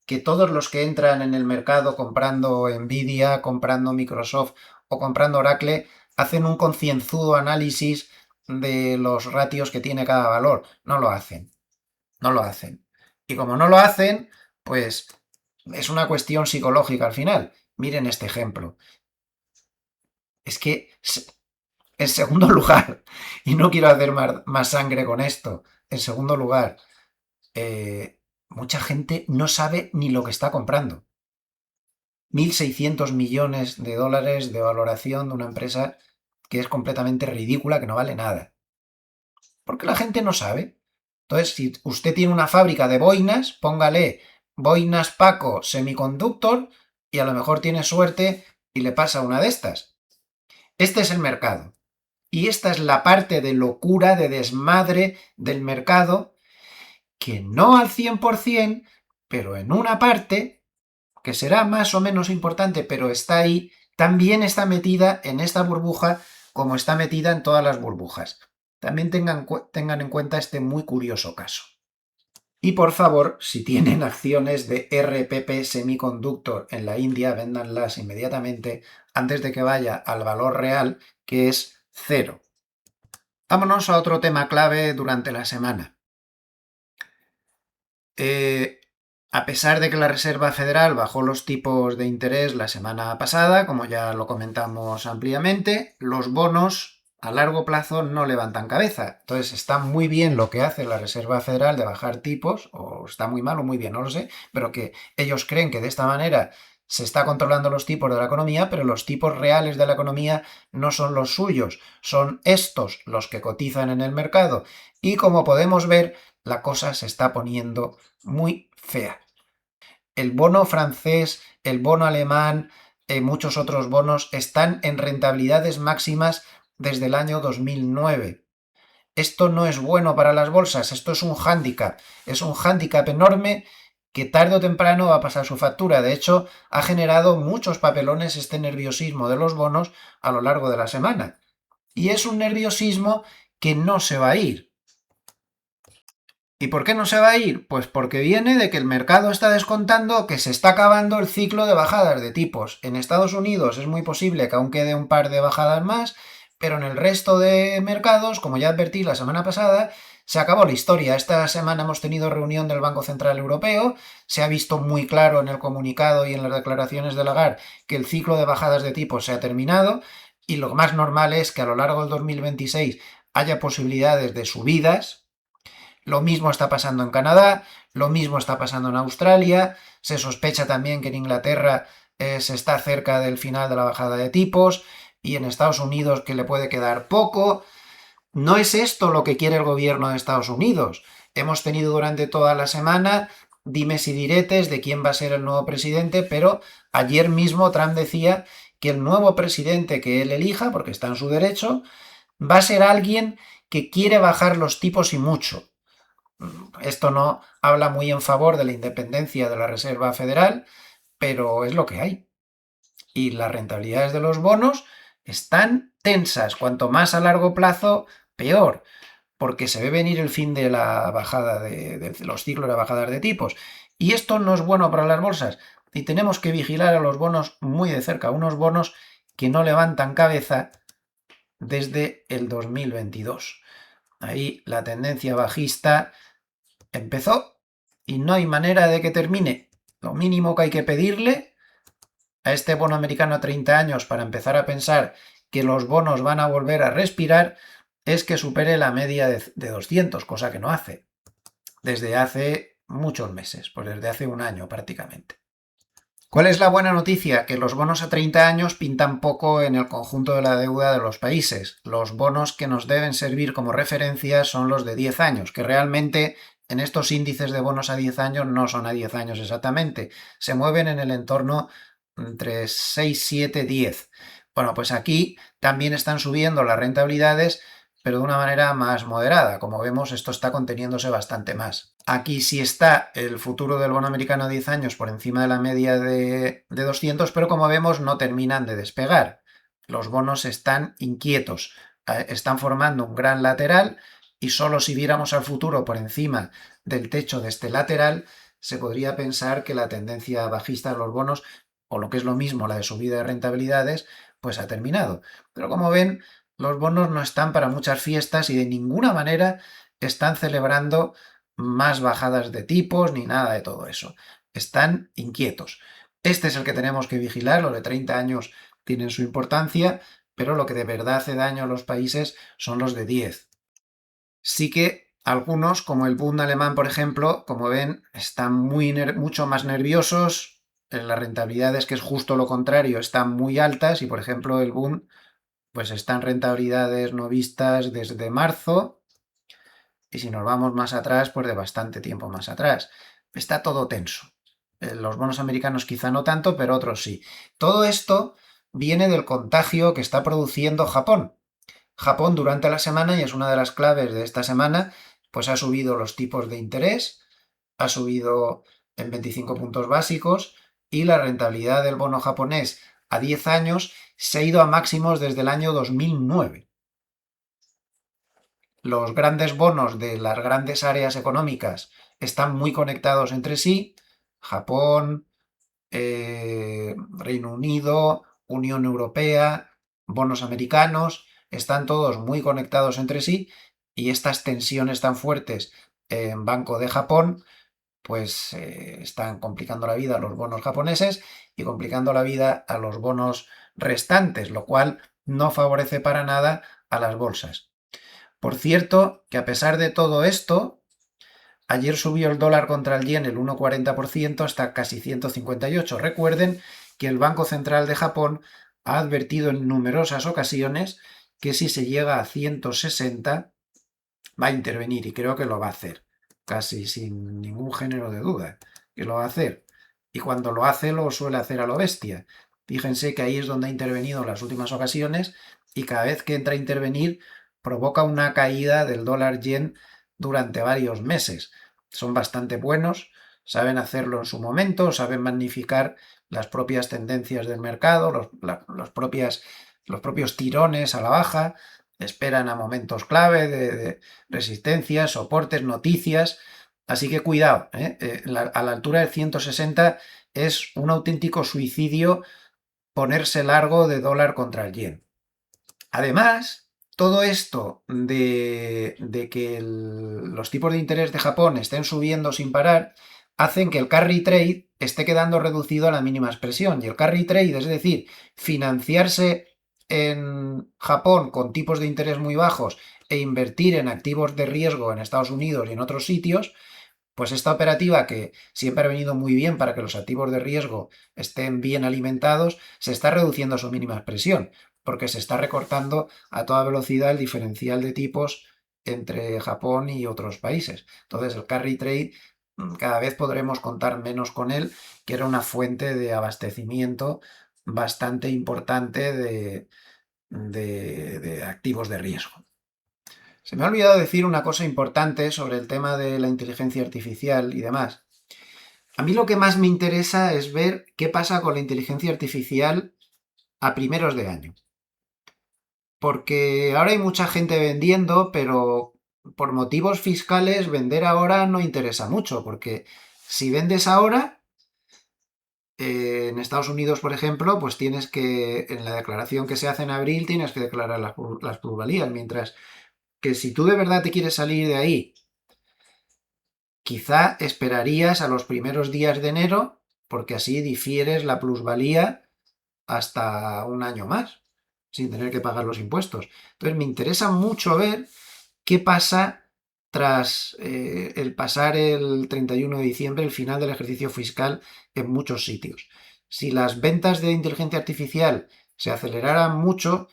que todos los que entran en el mercado comprando Nvidia, comprando Microsoft o comprando Oracle hacen un concienzudo análisis de los ratios que tiene cada valor. No lo hacen. No lo hacen. Y como no lo hacen, pues es una cuestión psicológica al final. Miren este ejemplo. Es que, en segundo lugar, y no quiero hacer más sangre con esto, en segundo lugar, mucha gente no sabe ni lo que está comprando. 1.600 millones de dólares de valoración de una empresa que es completamente ridícula, que no vale nada. Porque la gente no sabe. Entonces, si usted tiene una fábrica de boinas, póngale boinas Paco Semiconductor y a lo mejor tiene suerte y le pasa una de estas. Este es el mercado. Y esta es la parte de locura, de desmadre del mercado, que no al 100%, pero en una parte, que será más o menos importante, pero está ahí, también está metida en esta burbuja como está metida en todas las burbujas. También tengan en cuenta este muy curioso caso. Y por favor, si tienen acciones de RPP Semiconductor en la India, véndanlas inmediatamente antes de que vaya al valor real, que es 0. Vámonos a otro tema clave durante la semana. A pesar de que la Reserva Federal bajó los tipos de interés la semana pasada, como ya lo comentamos ampliamente, los bonos a largo plazo no levantan cabeza. Entonces está muy bien lo que hace la Reserva Federal de bajar tipos, o está muy mal o muy bien, no lo sé, pero que ellos creen que de esta manera se está controlando los tipos de la economía, pero los tipos reales de la economía no son los suyos, son estos los que cotizan en el mercado. Y como podemos ver, la cosa se está poniendo muy fea. El bono francés, el bono alemán, muchos otros bonos están en rentabilidades máximas desde el año 2009. Esto no es bueno para las bolsas, esto es un hándicap enorme que tarde o temprano va a pasar su factura. De hecho, ha generado muchos papelones este nerviosismo de los bonos a lo largo de la semana. Y es un nerviosismo que no se va a ir. ¿Y por qué no se va a ir? Pues porque viene de que el mercado está descontando que se está acabando el ciclo de bajadas de tipos. En Estados Unidos es muy posible que aún quede un par de bajadas más, pero en el resto de mercados, como ya advertí la semana pasada, se acabó la historia. Esta semana hemos tenido reunión del Banco Central Europeo, se ha visto muy claro en el comunicado y en las declaraciones de Lagarde que el ciclo de bajadas de tipos se ha terminado y lo más normal es que a lo largo del 2026 haya posibilidades de subidas. Lo mismo está pasando en Canadá, lo mismo está pasando en Australia, se sospecha también que en Inglaterra se está cerca del final de la bajada de tipos y en Estados Unidos que le puede quedar poco. No es esto lo que quiere el gobierno de Estados Unidos. Hemos tenido durante toda la semana dimes y diretes de quién va a ser el nuevo presidente, pero ayer mismo Trump decía que el nuevo presidente que él elija, porque está en su derecho, va a ser alguien que quiere bajar los tipos y mucho. Esto no habla muy en favor de la independencia de la Reserva Federal, pero es lo que hay. Y las rentabilidades de los bonos están tensas. Cuanto más a largo plazo, peor, porque se ve venir el fin de la bajada de los ciclos de bajadas de tipos. Y esto no es bueno para las bolsas. Y tenemos que vigilar a los bonos muy de cerca, unos bonos que no levantan cabeza desde el 2022. Ahí la tendencia bajista empezó y no hay manera de que termine. Lo mínimo que hay que pedirle a este bono americano a 30 años para empezar a pensar que los bonos van a volver a respirar es que supere la media de 200, cosa que no hace desde hace muchos meses, pues desde hace un año prácticamente. ¿Cuál es la buena noticia? Que los bonos a 30 años pintan poco en el conjunto de la deuda de los países. Los bonos que nos deben servir como referencia son los de 10 años, que realmente en estos índices de bonos a 10 años no son a 10 años exactamente, se mueven en el entorno entre 6, 7, 10. Bueno, pues aquí también están subiendo las rentabilidades, pero de una manera más moderada. Como vemos, esto está conteniéndose bastante más. Aquí sí está el futuro del bono americano a 10 años por encima de la media de 200, pero como vemos no terminan de despegar. Los bonos están inquietos, están formando un gran lateral y solo si viéramos al futuro por encima del techo de este lateral, se podría pensar que la tendencia bajista de los bonos, o lo que es lo mismo, la de subida de rentabilidades, pues ha terminado. Pero como ven, los bonos no están para muchas fiestas y de ninguna manera están celebrando más bajadas de tipos ni nada de todo eso. Están inquietos. Este es el que tenemos que vigilar, los de 30 años tienen su importancia, pero lo que de verdad hace daño a los países son los de 10. Sí que algunos, como el Bund alemán, por ejemplo, como ven, están mucho más nerviosos. Las rentabilidades, que es justo lo contrario, están muy altas y, por ejemplo, el Bund pues están rentabilidades no vistas desde marzo y si nos vamos más atrás, pues de bastante tiempo más atrás. Está todo tenso. Los bonos americanos quizá no tanto, pero otros sí. Todo esto viene del contagio que está produciendo Japón. Japón durante la semana, y es una de las claves de esta semana, pues ha subido los tipos de interés, ha subido en 25 puntos básicos y la rentabilidad del bono japonés a 10 años se ha ido a máximos desde el año 2009. Los grandes bonos de las grandes áreas económicas están muy conectados entre sí. Japón, Reino Unido, Unión Europea, bonos americanos, están todos muy conectados entre sí y estas tensiones tan fuertes en Banco de Japón pues están complicando la vida a los bonos japoneses y complicando la vida a los bonos restantes, lo cual no favorece para nada a las bolsas. Por cierto, que a pesar de todo esto, ayer subió el dólar contra el yen el 1,40% hasta casi 158. Recuerden que el Banco Central de Japón ha advertido en numerosas ocasiones que si se llega a 160 va a intervenir, y creo que lo va a hacer, casi sin ningún género de duda, que lo va a hacer. Y cuando lo hace, lo suele hacer a lo bestia. Fíjense que ahí es donde ha intervenido en las últimas ocasiones, y cada vez que entra a intervenir provoca una caída del dólar yen durante varios meses. Son bastante buenos, saben hacerlo en su momento, saben magnificar las propias tendencias del mercado, los propios tirones a la baja, esperan a momentos clave de resistencias, soportes, noticias. Así que cuidado, ¿eh? A la altura del 160 es un auténtico suicidio ponerse largo de dólar contra el yen. Además, todo esto de que los tipos de interés de Japón estén subiendo sin parar, hacen que el carry trade esté quedando reducido a la mínima expresión. Y el carry trade, es decir, financiarse en Japón con tipos de interés muy bajos e invertir en activos de riesgo en Estados Unidos y en otros sitios, pues esta operativa, que siempre ha venido muy bien para que los activos de riesgo estén bien alimentados, se está reduciendo a su mínima expresión, porque se está recortando a toda velocidad el diferencial de tipos entre Japón y otros países. Entonces el carry trade cada vez podremos contar menos con él, que era una fuente de abastecimiento bastante importante de activos de riesgo. Se me ha olvidado decir una cosa importante sobre el tema de la inteligencia artificial y demás. A mí lo que más me interesa es ver qué pasa con la inteligencia artificial a primeros de año. Porque ahora hay mucha gente vendiendo, pero por motivos fiscales vender ahora no interesa mucho, porque si vendes ahora, en Estados Unidos, por ejemplo, pues tienes que, en la declaración que se hace en abril, tienes que declarar las plusvalías, mientras que si tú de verdad te quieres salir de ahí, quizá esperarías a los primeros días de enero, porque así difieres la plusvalía hasta un año más, sin tener que pagar los impuestos. Entonces me interesa mucho ver qué pasa tras el pasar el 31 de diciembre, el final del ejercicio fiscal en muchos sitios. Si las ventas de inteligencia artificial se aceleraran mucho,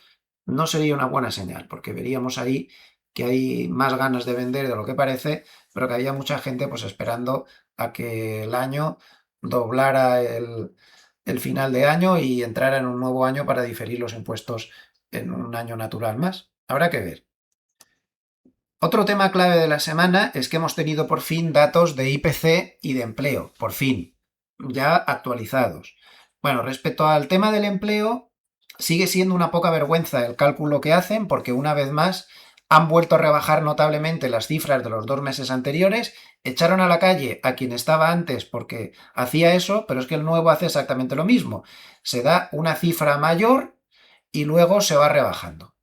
no sería una buena señal, porque veríamos ahí que hay más ganas de vender de lo que parece, pero que había mucha gente pues esperando a que el año doblara el final de año y entrara en un nuevo año para diferir los impuestos en un año natural más. Habrá que ver. Otro tema clave de la semana es que hemos tenido por fin datos de IPC y de empleo, por fin, ya actualizados. Bueno, respecto al tema del empleo, sigue siendo una poca vergüenza el cálculo que hacen, porque una vez más han vuelto a rebajar notablemente las cifras de los 2 meses anteriores, echaron a la calle a quien estaba antes porque hacía eso, pero es que el nuevo hace exactamente lo mismo. Se da una cifra mayor y luego se va rebajando.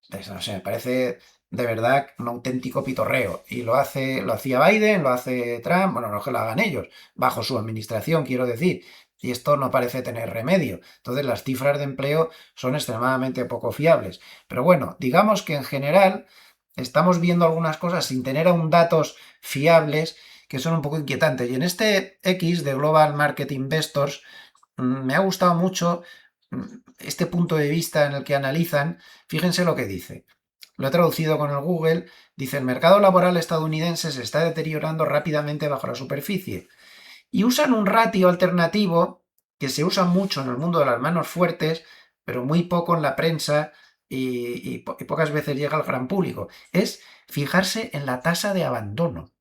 Entonces, no sé, me parece de verdad un auténtico pitorreo. Y lo hacía Biden, lo hace Trump, bueno, no que lo hagan ellos, bajo su administración, quiero decir. Y esto no parece tener remedio. Entonces las cifras de empleo son extremadamente poco fiables. Pero bueno, digamos que en general estamos viendo algunas cosas sin tener aún datos fiables que son un poco inquietantes. Y en este X de Global Market Investors me ha gustado mucho este punto de vista en el que analizan. Fíjense lo que dice. Lo he traducido con el Google. Dice: el mercado laboral estadounidense se está deteriorando rápidamente bajo la superficie. Y usan un ratio alternativo que se usa mucho en el mundo de las manos fuertes, pero muy poco en la prensa y pocas veces llega al gran público. Es fijarse en la tasa de abandono,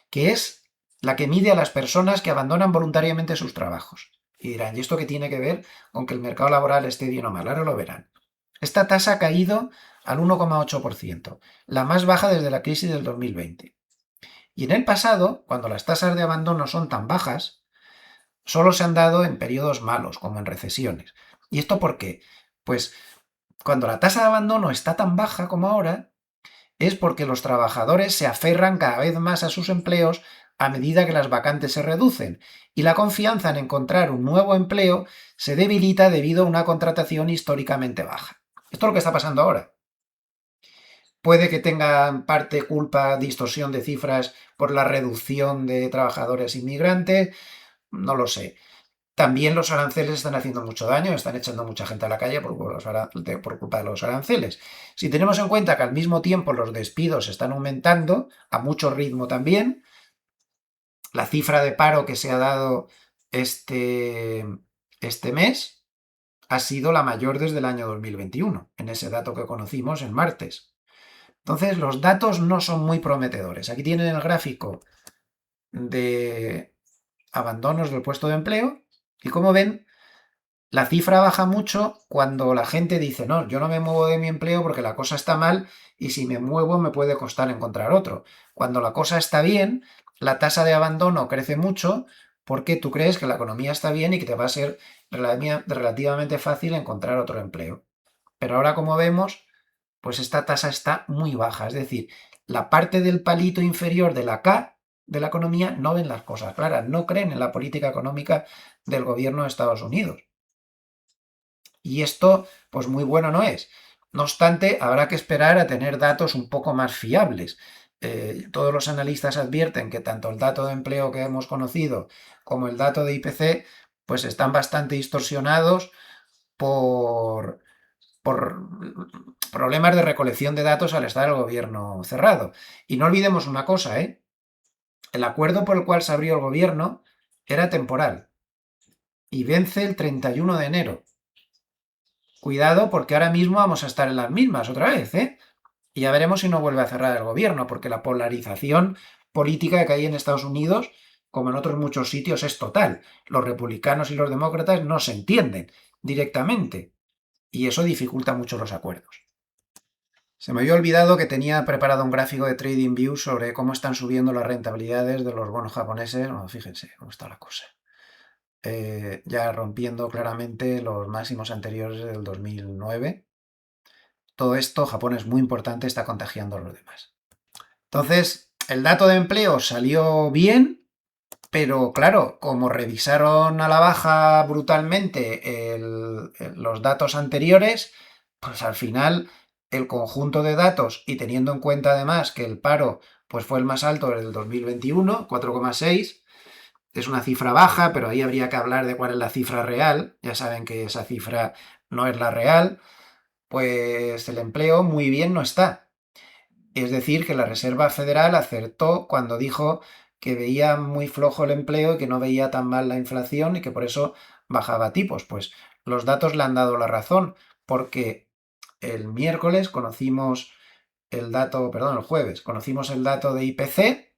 que es la que mide a las personas que abandonan voluntariamente sus trabajos. Y dirán, ¿y esto qué tiene que ver con que el mercado laboral esté bien o mal? Ahora lo verán. Esta tasa ha caído al 1,8%, la más baja desde la crisis del 2020. Y en el pasado, cuando las tasas de abandono son tan bajas, solo se han dado en periodos malos, como en recesiones. ¿Y esto por qué? Pues cuando la tasa de abandono está tan baja como ahora, es porque los trabajadores se aferran cada vez más a sus empleos a medida que las vacantes se reducen, y la confianza en encontrar un nuevo empleo se debilita debido a una contratación históricamente baja. Esto es lo que está pasando ahora. Puede que tenga en parte culpa distorsión de cifras por la reducción de trabajadores inmigrantes, no lo sé. También los aranceles están haciendo mucho daño, están echando mucha gente a la calle por culpa de los aranceles. Si tenemos en cuenta que al mismo tiempo los despidos están aumentando, a mucho ritmo también, la cifra de paro que se ha dado este, este mes ha sido la mayor desde el año 2021, en ese dato que conocimos en martes. Entonces, los datos no son muy prometedores. Aquí tienen el gráfico de abandonos del puesto de empleo y como ven, la cifra baja mucho cuando la gente dice, no, yo no me muevo de mi empleo porque la cosa está mal y si me muevo me puede costar encontrar otro. Cuando la cosa está bien, la tasa de abandono crece mucho porque tú crees que la economía está bien y que te va a ser relativamente fácil encontrar otro empleo. Pero ahora, como vemos, pues esta tasa está muy baja. Es decir, la parte del palito inferior de la K de la economía no ven las cosas claras, no creen en la política económica del gobierno de Estados Unidos. Y esto, pues muy bueno no es. No obstante, habrá que esperar a tener datos un poco más fiables. Todos los analistas advierten que tanto el dato de empleo que hemos conocido como el dato de IPC, pues están bastante distorsionados por, por problemas de recolección de datos al estar el gobierno cerrado. Y no olvidemos una cosa, ¿eh? El acuerdo por el cual se abrió el gobierno era temporal y vence el 31 de enero. Cuidado porque ahora mismo vamos a estar en las mismas otra vez, ¿eh? Y ya veremos si no vuelve a cerrar el gobierno, porque la polarización política que hay en Estados Unidos, como en otros muchos sitios, es total. Los republicanos y los demócratas no se entienden directamente y eso dificulta mucho los acuerdos. Se me había olvidado que tenía preparado un gráfico de TradingView sobre cómo están subiendo las rentabilidades de los bonos japoneses. Bueno, fíjense cómo está la cosa. Ya rompiendo claramente los máximos anteriores del 2009. Todo esto, Japón es muy importante, está contagiando a los demás. Entonces, el dato de empleo salió bien, pero claro, como revisaron a la baja brutalmente los datos anteriores, pues al final el conjunto de datos y teniendo en cuenta además que el paro pues fue el más alto desde el 2021, 4,6, es una cifra baja, pero ahí habría que hablar de cuál es la cifra real, ya saben que esa cifra no es la real, pues el empleo muy bien no está. Es decir, que la Reserva Federal acertó cuando dijo que veía muy flojo el empleo y que no veía tan mal la inflación y que por eso bajaba tipos. Pues los datos le han dado la razón, porque el miércoles conocimos el dato, perdón, el jueves conocimos el dato de IPC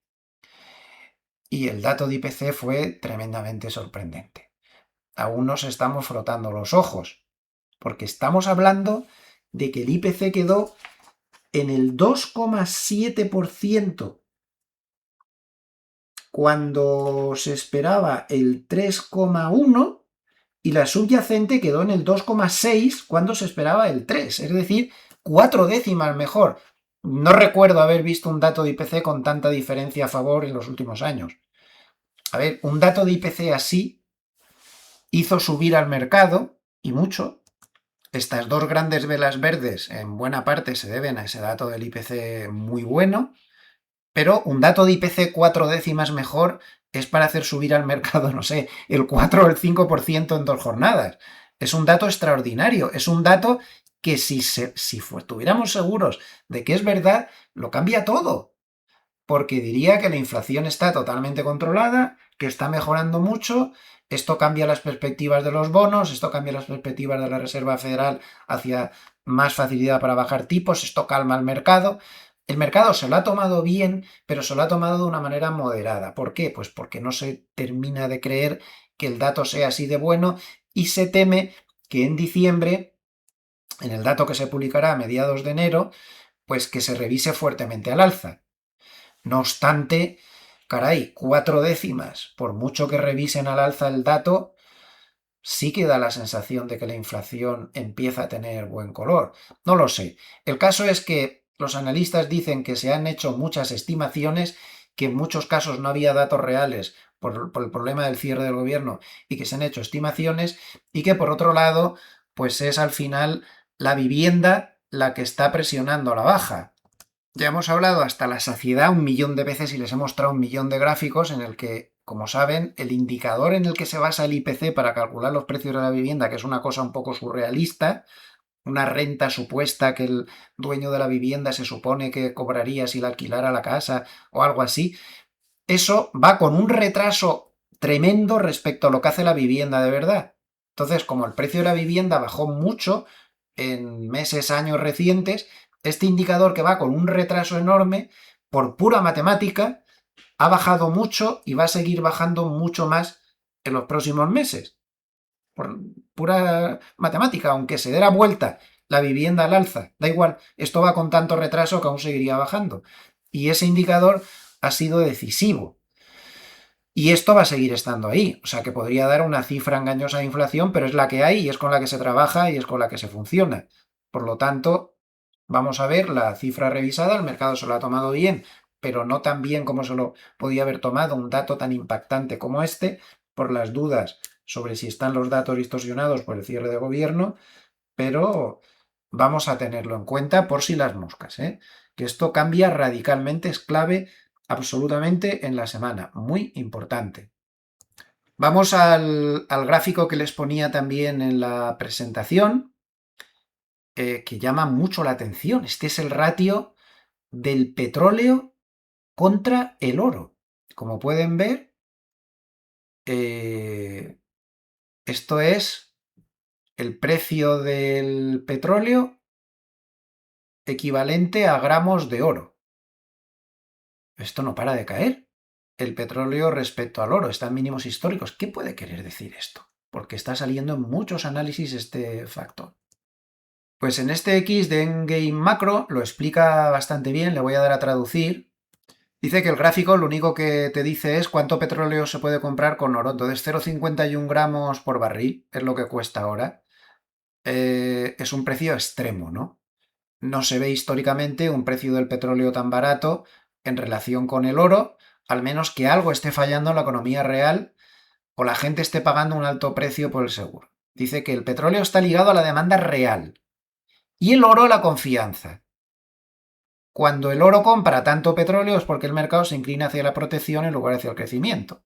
y el dato de IPC fue tremendamente sorprendente. Aún nos estamos frotando los ojos, porque estamos hablando de que el IPC quedó en el 2,7% cuando se esperaba el 3,1% y la subyacente quedó en el 2,6% cuando se esperaba el 3%, es decir, 4 décimas mejor. No recuerdo haber visto un dato de IPC con tanta diferencia a favor en los últimos años. A ver, un dato de IPC así hizo subir al mercado, y mucho. Estas dos grandes velas verdes en buena parte se deben a ese dato del IPC muy bueno, pero un dato de IPC 4 décimas mejor es para hacer subir al mercado, no sé, el 4 o el 5% en 2 jornadas. Es un dato extraordinario, es un dato que si estuviéramos seguros de que es verdad, lo cambia todo, porque diría que la inflación está totalmente controlada, que está mejorando mucho, esto cambia las perspectivas de los bonos, esto cambia las perspectivas de la Reserva Federal hacia más facilidad para bajar tipos, esto calma el mercado. El mercado se lo ha tomado bien, pero se lo ha tomado de una manera moderada. ¿Por qué? Pues porque no se termina de creer que el dato sea así de bueno y se teme que en diciembre, en el dato que se publicará a mediados de enero, pues que se revise fuertemente al alza. No obstante, caray, 4 décimas, por mucho que revisen al alza el dato, sí que da la sensación de que la inflación empieza a tener buen color. No lo sé. El caso es que los analistas dicen que se han hecho muchas estimaciones, que en muchos casos no había datos reales por el problema del cierre del gobierno y que se han hecho estimaciones y que por otro lado, pues es al final la vivienda la que está presionando a la baja. Ya hemos hablado hasta la saciedad 1.000.000 de veces y les he mostrado 1.000.000 de gráficos en el que, como saben, el indicador en el que se basa el IPC para calcular los precios de la vivienda, que es una cosa un poco surrealista, una renta supuesta que el dueño de la vivienda se supone que cobraría si la alquilara la casa o algo así, eso va con un retraso tremendo respecto a lo que hace la vivienda de verdad. Entonces, como el precio de la vivienda bajó mucho en meses, años recientes, este indicador que va con un retraso enorme, por pura matemática, ha bajado mucho y va a seguir bajando mucho más en los próximos meses. Por pura matemática, aunque se dé la vuelta la vivienda al alza, da igual, esto va con tanto retraso que aún seguiría bajando. Y ese indicador ha sido decisivo. Y esto va a seguir estando ahí. O sea que podría dar una cifra engañosa de inflación, pero es la que hay y es con la que se trabaja y es con la que se funciona. Por lo tanto, vamos a ver la cifra revisada. El mercado se lo ha tomado bien, pero no tan bien como se lo podía haber tomado un dato tan impactante como este, por las dudas sobre si están los datos distorsionados por el cierre de gobierno, pero vamos a tenerlo en cuenta por si las moscas, ¿eh? Que esto cambia radicalmente, es clave absolutamente en la semana, muy importante. Vamos al gráfico que les ponía también en la presentación, que llama mucho la atención. Este es el ratio del petróleo contra el oro. Como pueden ver, esto es el precio del petróleo equivalente a gramos de oro. Esto no para de caer. El petróleo respecto al oro está en mínimos históricos. ¿Qué puede querer decir esto? Porque está saliendo en muchos análisis este factor. Pues en este X de Endgame Macro lo explica bastante bien, le voy a dar a traducir. Dice que el gráfico lo único que te dice es cuánto petróleo se puede comprar con oro. Entonces 0,51 gramos por barril es lo que cuesta ahora. Es un precio extremo, ¿no? No se ve históricamente un precio del petróleo tan barato en relación con el oro, al menos que algo esté fallando en la economía real o la gente esté pagando un alto precio por el seguro. Dice que el petróleo está ligado a la demanda real y el oro a la confianza. Cuando el oro compra tanto petróleo es porque el mercado se inclina hacia la protección en lugar hacia el crecimiento.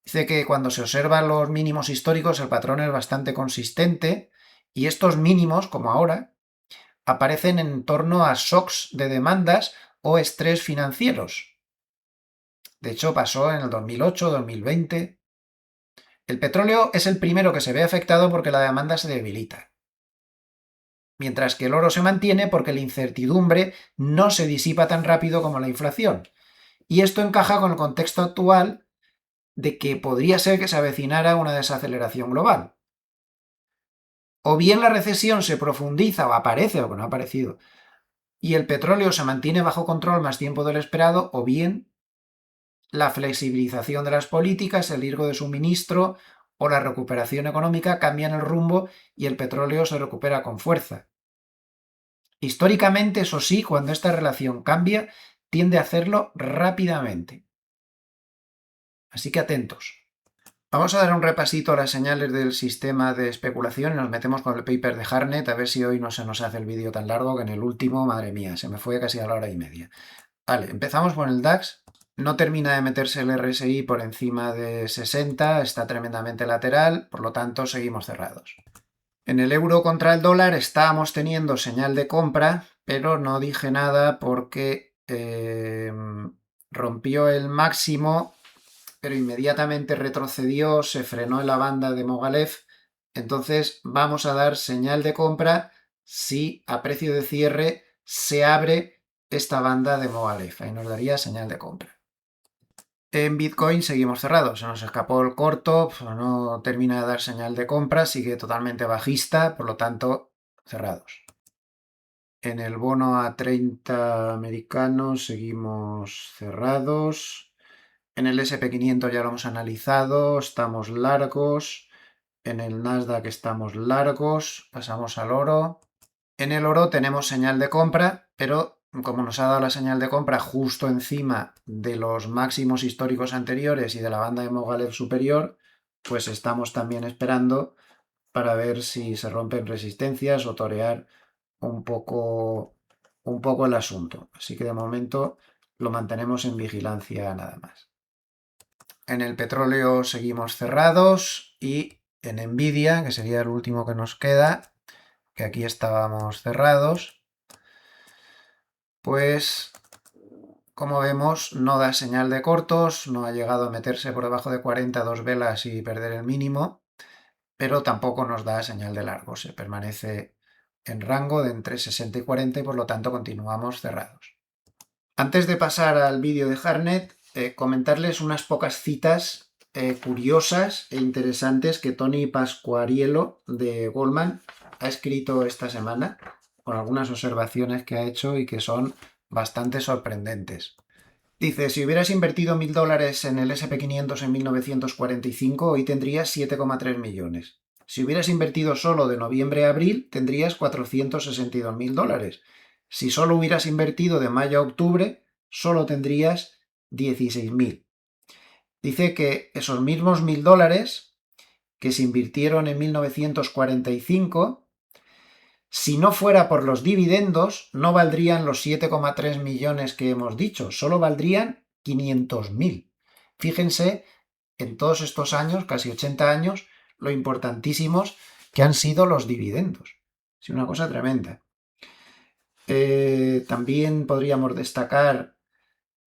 Dice que cuando se observan los mínimos históricos el patrón es bastante consistente y estos mínimos, como ahora, aparecen en torno a shocks de demandas o estrés financieros. De hecho, pasó en el 2008, 2020. El petróleo es el primero que se ve afectado porque la demanda se debilita, mientras que el oro se mantiene porque la incertidumbre no se disipa tan rápido como la inflación. Y esto encaja con el contexto actual de que podría ser que se avecinara una desaceleración global. O bien la recesión se profundiza o aparece, o que no ha aparecido, y el petróleo se mantiene bajo control más tiempo del esperado, o bien la flexibilización de las políticas, el riesgo de suministro o la recuperación económica cambian el rumbo y el petróleo se recupera con fuerza. Históricamente, eso sí, cuando esta relación cambia, tiende a hacerlo rápidamente. Así que atentos. Vamos a dar un repasito a las señales del sistema de especulación y nos metemos con el paper de Harnett, a ver si hoy no se nos hace el vídeo tan largo que en el último, madre mía, se me fue casi a la hora y media. Vale, empezamos con el DAX. No termina de meterse el RSI por encima de 60, está tremendamente lateral, por lo tanto seguimos cerrados. En el euro contra el dólar estábamos teniendo señal de compra, pero no dije nada porque rompió el máximo, pero inmediatamente retrocedió, se frenó en la banda de Mogulev. Entonces vamos a dar señal de compra si a precio de cierre se abre esta banda de Mogulev. Ahí nos daría señal de compra. En Bitcoin seguimos cerrados, se nos escapó el corto, no termina de dar señal de compra, sigue totalmente bajista, por lo tanto, cerrados. En el bono a 30 americano seguimos cerrados. En el SP500 ya lo hemos analizado, estamos largos. En el Nasdaq estamos largos, pasamos al oro. En el oro tenemos señal de compra, pero como nos ha dado la señal de compra justo encima de los máximos históricos anteriores y de la banda de Mogulev superior, pues estamos también esperando para ver si se rompen resistencias o torear un poco el asunto. Así que de momento lo mantenemos en vigilancia nada más. En el petróleo seguimos cerrados y en Nvidia, que sería el último que nos queda, que aquí estábamos cerrados, pues como vemos no da señal de cortos, no ha llegado a meterse por debajo de 42 velas y perder el mínimo, pero tampoco nos da señal de largo, se permanece en rango de entre 60 y 40 y por lo tanto continuamos cerrados. Antes de pasar al vídeo de Harnett, comentarles unas pocas citas curiosas e interesantes que Tony Pasquariello de Goldman ha escrito esta semana, con algunas observaciones que ha hecho y que son bastante sorprendentes. Dice, si hubieras invertido $1000 en el SP500 en 1945, hoy tendrías 7,3 millones. Si hubieras invertido solo de noviembre a abril, tendrías $462.000. Si solo hubieras invertido de mayo a octubre, solo tendrías 16.000. Dice que esos mismos $1000 que se invirtieron en 1945, si no fuera por los dividendos, no valdrían los 7,3 millones que hemos dicho, solo valdrían 500.000. Fíjense en todos estos años, casi 80 años, lo importantísimos que han sido los dividendos. Es una cosa tremenda. También podríamos destacar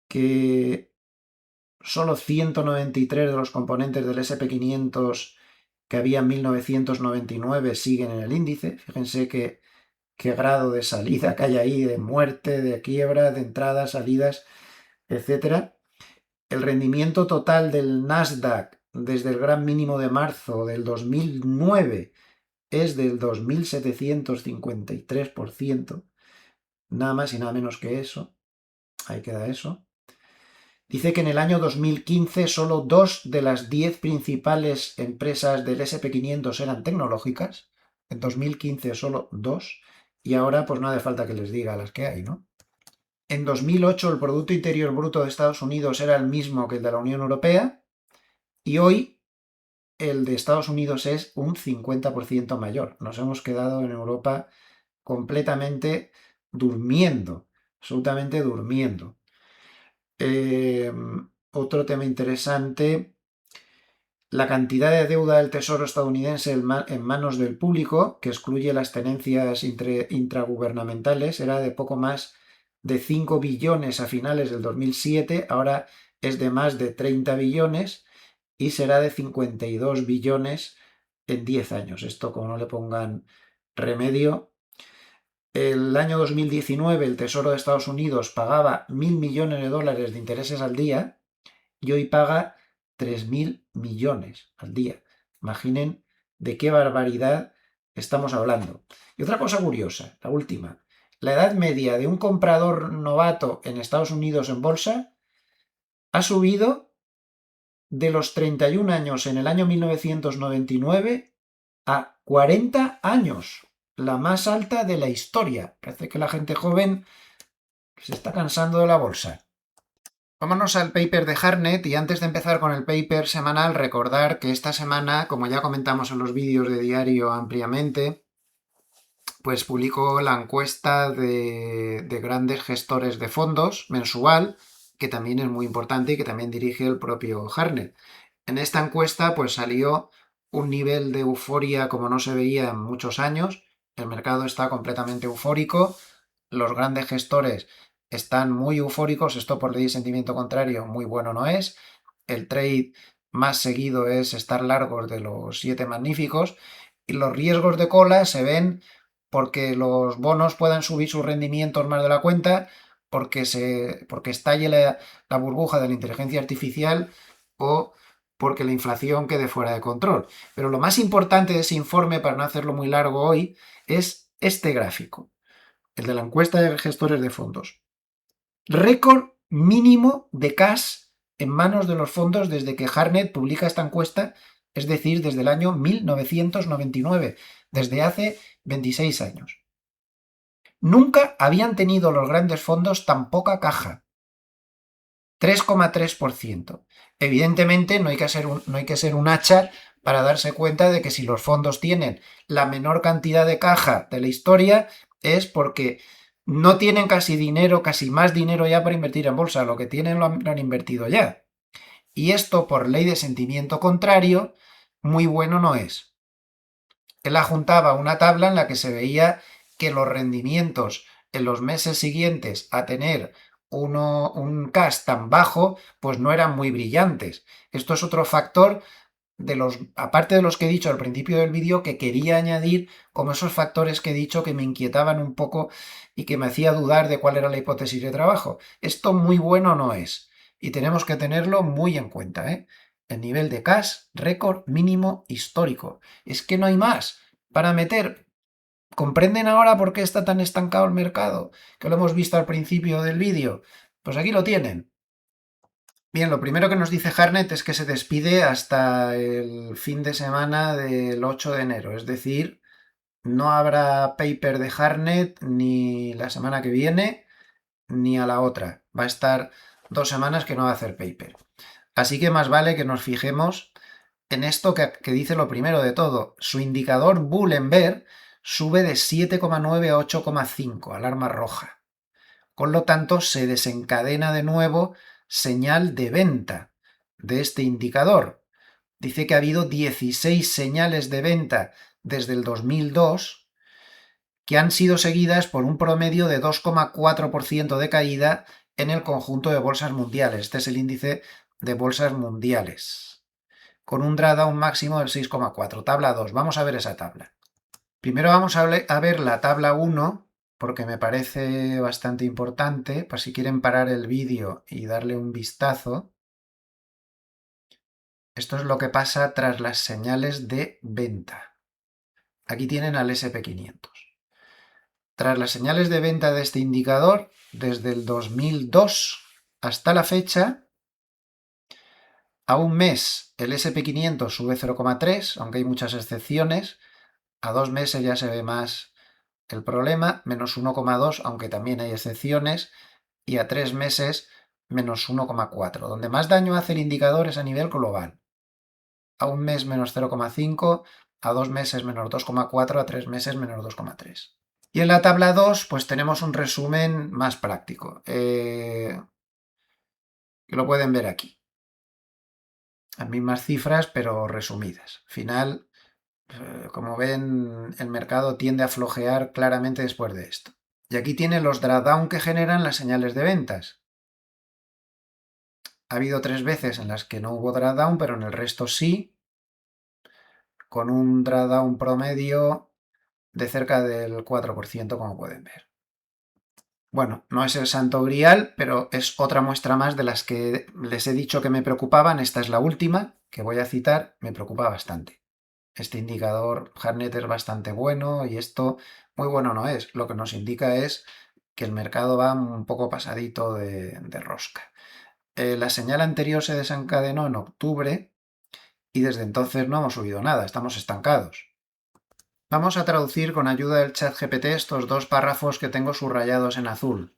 que solo 193 de los componentes del SP500 que había en 1999 siguen en el índice. Fíjense qué grado de salida que hay ahí, de muerte, de quiebra, de entradas, salidas, etc. El rendimiento total del Nasdaq desde el gran mínimo de marzo del 2009 es del 2.753%, nada más y nada menos que eso. Ahí queda eso. Dice que en el año 2015 solo 2 de las 10 principales empresas del SP500 eran tecnológicas. En 2015 solo 2. Y ahora pues no hace falta que les diga las que hay, ¿no? En 2008 el Producto Interior Bruto de Estados Unidos era el mismo que el de la Unión Europea y hoy el de Estados Unidos es un 50% mayor. Nos hemos quedado en Europa completamente durmiendo, absolutamente durmiendo. Otro tema interesante, la cantidad de deuda del Tesoro estadounidense en manos del público, que excluye las tenencias intragubernamentales, era de poco más de 5 billones a finales del 2007, ahora es de más de 30 billones y será de 52 billones en 10 años. Esto, como no le pongan remedio. El año 2019 el Tesoro de Estados Unidos pagaba 1.000 millones de dólares de intereses al día y hoy paga 3.000 millones al día. Imaginen de qué barbaridad estamos hablando. Y otra cosa curiosa, la última. La edad media de un comprador novato en Estados Unidos en bolsa ha subido de los 31 años en el año 1999 a 40 años. La más alta de la historia. Parece que la gente joven se está cansando de la bolsa. Vámonos al paper de Harnett y antes de empezar con el paper semanal, recordar que esta semana, como ya comentamos en los vídeos de diario ampliamente, pues publicó la encuesta de grandes gestores de fondos mensual, que también es muy importante y que también dirige el propio Harnett. En esta encuesta pues salió un nivel de euforia como no se veía en muchos años, el mercado está completamente eufórico, los grandes gestores están muy eufóricos, esto por ley de sentimiento contrario muy bueno no es, el trade más seguido es estar largos de los 7 magníficos y los riesgos de cola se ven porque los bonos puedan subir sus rendimientos más de la cuenta, porque estalle la burbuja de la inteligencia artificial o porque la inflación quede fuera de control. Pero lo más importante de ese informe, para no hacerlo muy largo hoy, es este gráfico, el de la encuesta de gestores de fondos. Récord mínimo de cash en manos de los fondos desde que Harnett publica esta encuesta, es decir, desde el año 1999, desde hace 26 años. Nunca habían tenido los grandes fondos tan poca caja. 3,3%. Evidentemente no hay que ser un hacha para darse cuenta de que si los fondos tienen la menor cantidad de caja de la historia es porque no tienen casi dinero, casi más dinero ya para invertir en bolsa, lo que tienen lo han invertido ya. Y esto, por ley de sentimiento contrario, muy bueno no es. Él adjuntaba una tabla en la que se veía que los rendimientos en los meses siguientes a tener un cash tan bajo, pues no eran muy brillantes. Esto es otro factor aparte de los que he dicho al principio del vídeo, que quería añadir como esos factores que he dicho que me inquietaban un poco y que me hacía dudar de cuál era la hipótesis de trabajo. Esto muy bueno no es y tenemos que tenerlo muy en cuenta, ¿eh? El nivel de cash, récord mínimo histórico. Es que no hay más para meter. ¿Comprenden ahora por qué está tan estancado el mercado? Que lo hemos visto al principio del vídeo. Pues aquí lo tienen. Bien, lo primero que nos dice Harnett es que se despide hasta el fin de semana del 8 de enero, es decir, no habrá paper de Harnett ni la semana que viene ni a la otra. Va a estar 2 semanas que no va a hacer paper. Así que más vale que nos fijemos en esto que dice lo primero de todo. Su indicador Bull en Bear sube de 7,9 a 8,5, alarma roja. Con lo tanto, se desencadena de nuevo señal de venta de este indicador. Dice que ha habido 16 señales de venta desde el 2002 que han sido seguidas por un promedio de 2,4% de caída en el conjunto de bolsas mundiales. Este es el índice de bolsas mundiales, con un drawdown máximo del 6,4. Tabla 2. Vamos a ver esa tabla. Primero vamos a ver la tabla 1, porque me parece bastante importante, para si quieren parar el vídeo y darle un vistazo. Esto es lo que pasa tras las señales de venta. Aquí tienen al SP500. Tras las señales de venta de este indicador, desde el 2002 hasta la fecha, a un mes el SP500 sube 0,3, aunque hay muchas excepciones. A 2 meses ya se ve más el problema, menos 1,2, aunque también hay excepciones, y a 3 meses menos 1,4. Donde más daño hace el indicador es a nivel global. A un mes menos 0,5, a 2 meses menos 2,4, a 3 meses menos 2,3. Y en la tabla 2, pues tenemos un resumen más práctico, que lo pueden ver aquí. Las mismas cifras, pero resumidas. Al final, como ven, el mercado tiende a flojear claramente después de esto. Y aquí tienen los drawdown que generan las señales de ventas. Ha habido 3 veces en las que no hubo drawdown, pero en el resto sí, con un drawdown promedio de cerca del 4%, como pueden ver. Bueno, no es el santo grial, pero es otra muestra más de las que les he dicho que me preocupaban. Esta es la última que voy a citar, me preocupa bastante. Este indicador Harnett es bastante bueno y esto muy bueno no es. Lo que nos indica es que el mercado va un poco pasadito de rosca. La señal anterior se desencadenó en octubre y desde entonces no hemos subido nada, estamos estancados. Vamos a traducir con ayuda del chat GPT estos 2 párrafos que tengo subrayados en azul.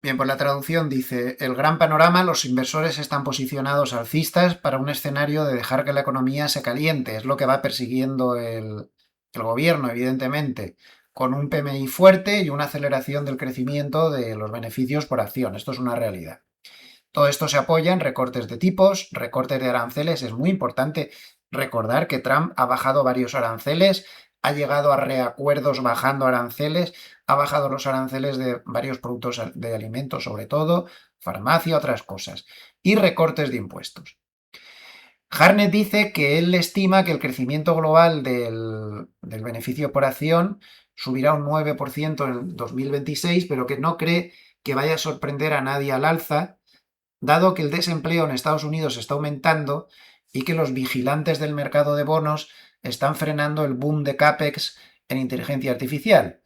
Bien, pues la traducción dice: el gran panorama, los inversores están posicionados alcistas para un escenario de dejar que la economía se caliente. Es lo que va persiguiendo el gobierno, evidentemente, con un PMI fuerte y una aceleración del crecimiento de los beneficios por acción. Esto es una realidad. Todo esto se apoya en recortes de tipos, recortes de aranceles. Es muy importante recordar que Trump ha bajado varios aranceles, ha llegado a reacuerdos bajando aranceles, ha bajado los aranceles de varios productos de alimentos, sobre todo, farmacia, otras cosas, y recortes de impuestos. Harnett dice que él estima que el crecimiento global del beneficio por acción subirá un 9% en el 2026, pero que no cree que vaya a sorprender a nadie al alza, dado que el desempleo en Estados Unidos está aumentando y que los vigilantes del mercado de bonos están frenando el boom de CAPEX en inteligencia artificial.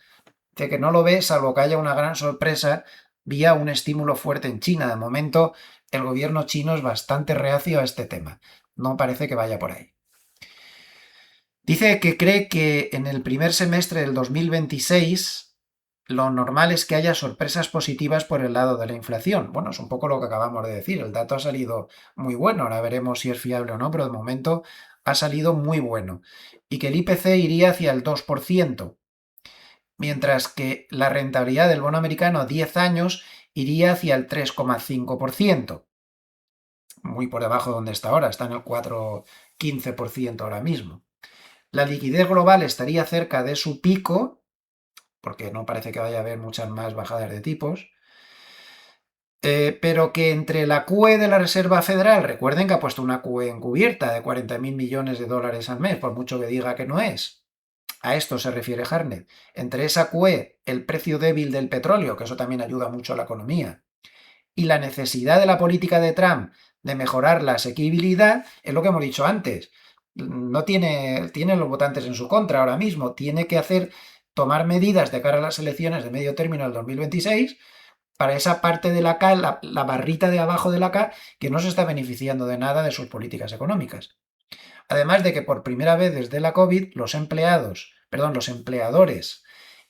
Dice que no lo ve salvo que haya una gran sorpresa vía un estímulo fuerte en China. De momento, el gobierno chino es bastante reacio a este tema. No parece que vaya por ahí. Dice que cree que en el primer semestre del 2026 lo normal es que haya sorpresas positivas por el lado de la inflación. Bueno, es un poco lo que acabamos de decir. El dato ha salido muy bueno. Ahora veremos si es fiable o no, pero de momento ha salido muy bueno y que el IPC iría hacia el 2%, mientras que la rentabilidad del bono americano a 10 años iría hacia el 3,5%, muy por debajo de donde está ahora, está en el 4,15% ahora mismo. La liquidez global estaría cerca de su pico, porque no parece que vaya a haber muchas más bajadas de tipos, pero que entre la QE de la Reserva Federal, recuerden que ha puesto una QE encubierta de 40.000 millones de dólares al mes, por mucho que diga que no es. A esto se refiere Hartnett. Entre esa QE, el precio débil del petróleo, que eso también ayuda mucho a la economía, y la necesidad de la política de Trump de mejorar la asequibilidad, es lo que hemos dicho antes. No tiene los votantes en su contra ahora mismo. Tiene que tomar medidas de cara a las elecciones de medio término del 2026 para esa parte de la K, la barrita de abajo de la K, que no se está beneficiando de nada de sus políticas económicas. Además de que por primera vez desde la COVID, los empleadores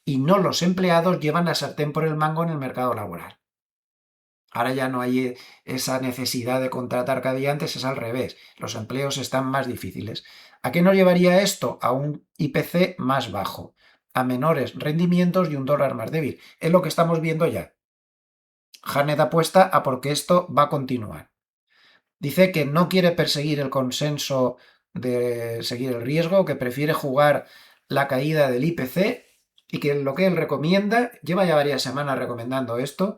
y no los empleados llevan la sartén por el mango en el mercado laboral. Ahora ya no hay esa necesidad de contratar cada día, antes es al revés. Los empleos están más difíciles. ¿A qué nos llevaría esto? A un IPC más bajo, a menores rendimientos y un dólar más débil. Es lo que estamos viendo ya. Hartnett apuesta a porque esto va a continuar. Dice que no quiere perseguir el consenso de seguir el riesgo, que prefiere jugar la caída del IPC y que lo que él recomienda, lleva ya varias semanas recomendando esto,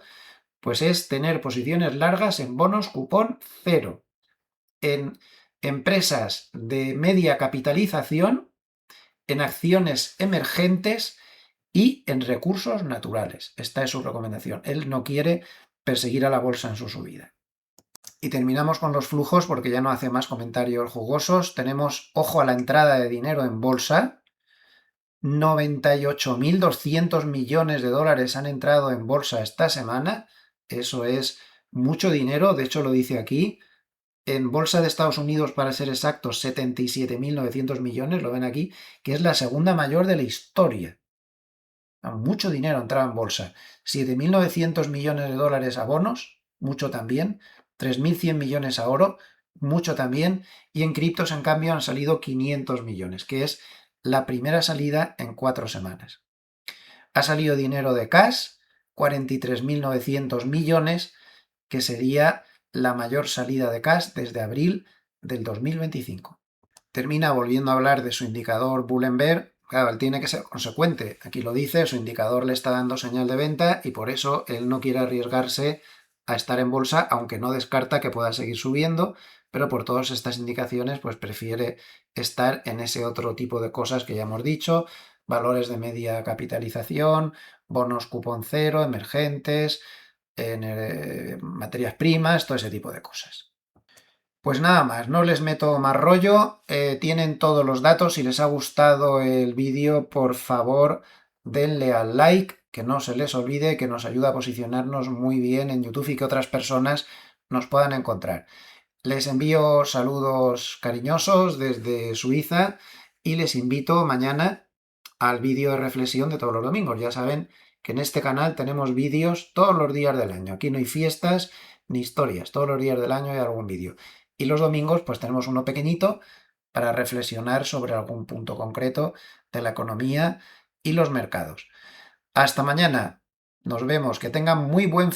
pues es tener posiciones largas en bonos cupón cero, en empresas de media capitalización, en acciones emergentes y en recursos naturales. Esta es su recomendación. Él no quiere perseguir a la bolsa en su subida. Y terminamos con los flujos porque ya no hace más comentarios jugosos. Tenemos ojo a la entrada de dinero en bolsa. 98.200 millones de dólares han entrado en bolsa esta semana. Eso es mucho dinero, de hecho lo dice aquí. En bolsa de Estados Unidos, para ser exactos, 77.900 millones, lo ven aquí, que es la segunda mayor de la historia. Mucho dinero ha entrado en bolsa. 7.900 millones de dólares a bonos, mucho también. 3.100 millones a oro, mucho también. Y en criptos, en cambio, han salido 500 millones, que es la primera salida en 4 semanas. Ha salido dinero de cash, 43.900 millones, que sería la mayor salida de cash desde abril del 2025. Termina volviendo a hablar de su indicador Bull and Bear. Claro, él tiene que ser consecuente. Aquí lo dice, su indicador le está dando señal de venta y por eso él no quiere arriesgarse a estar en bolsa, aunque no descarta que pueda seguir subiendo, pero por todas estas indicaciones pues prefiere estar en ese otro tipo de cosas que ya hemos dicho, valores de media capitalización, bonos cupón cero, emergentes, materias primas, todo ese tipo de cosas. Pues nada más, no les meto más rollo, tienen todos los datos. Si les ha gustado el vídeo, por favor denle al like, que no se les olvide, que nos ayuda a posicionarnos muy bien en YouTube y que otras personas nos puedan encontrar. Les envío saludos cariñosos desde Suiza y les invito mañana al vídeo de reflexión de todos los domingos. Ya saben que en este canal tenemos vídeos todos los días del año. Aquí no hay fiestas ni historias, todos los días del año hay algún vídeo. Y los domingos pues tenemos uno pequeñito para reflexionar sobre algún punto concreto de la economía y los mercados. Hasta mañana. Nos vemos. Que tengan muy buen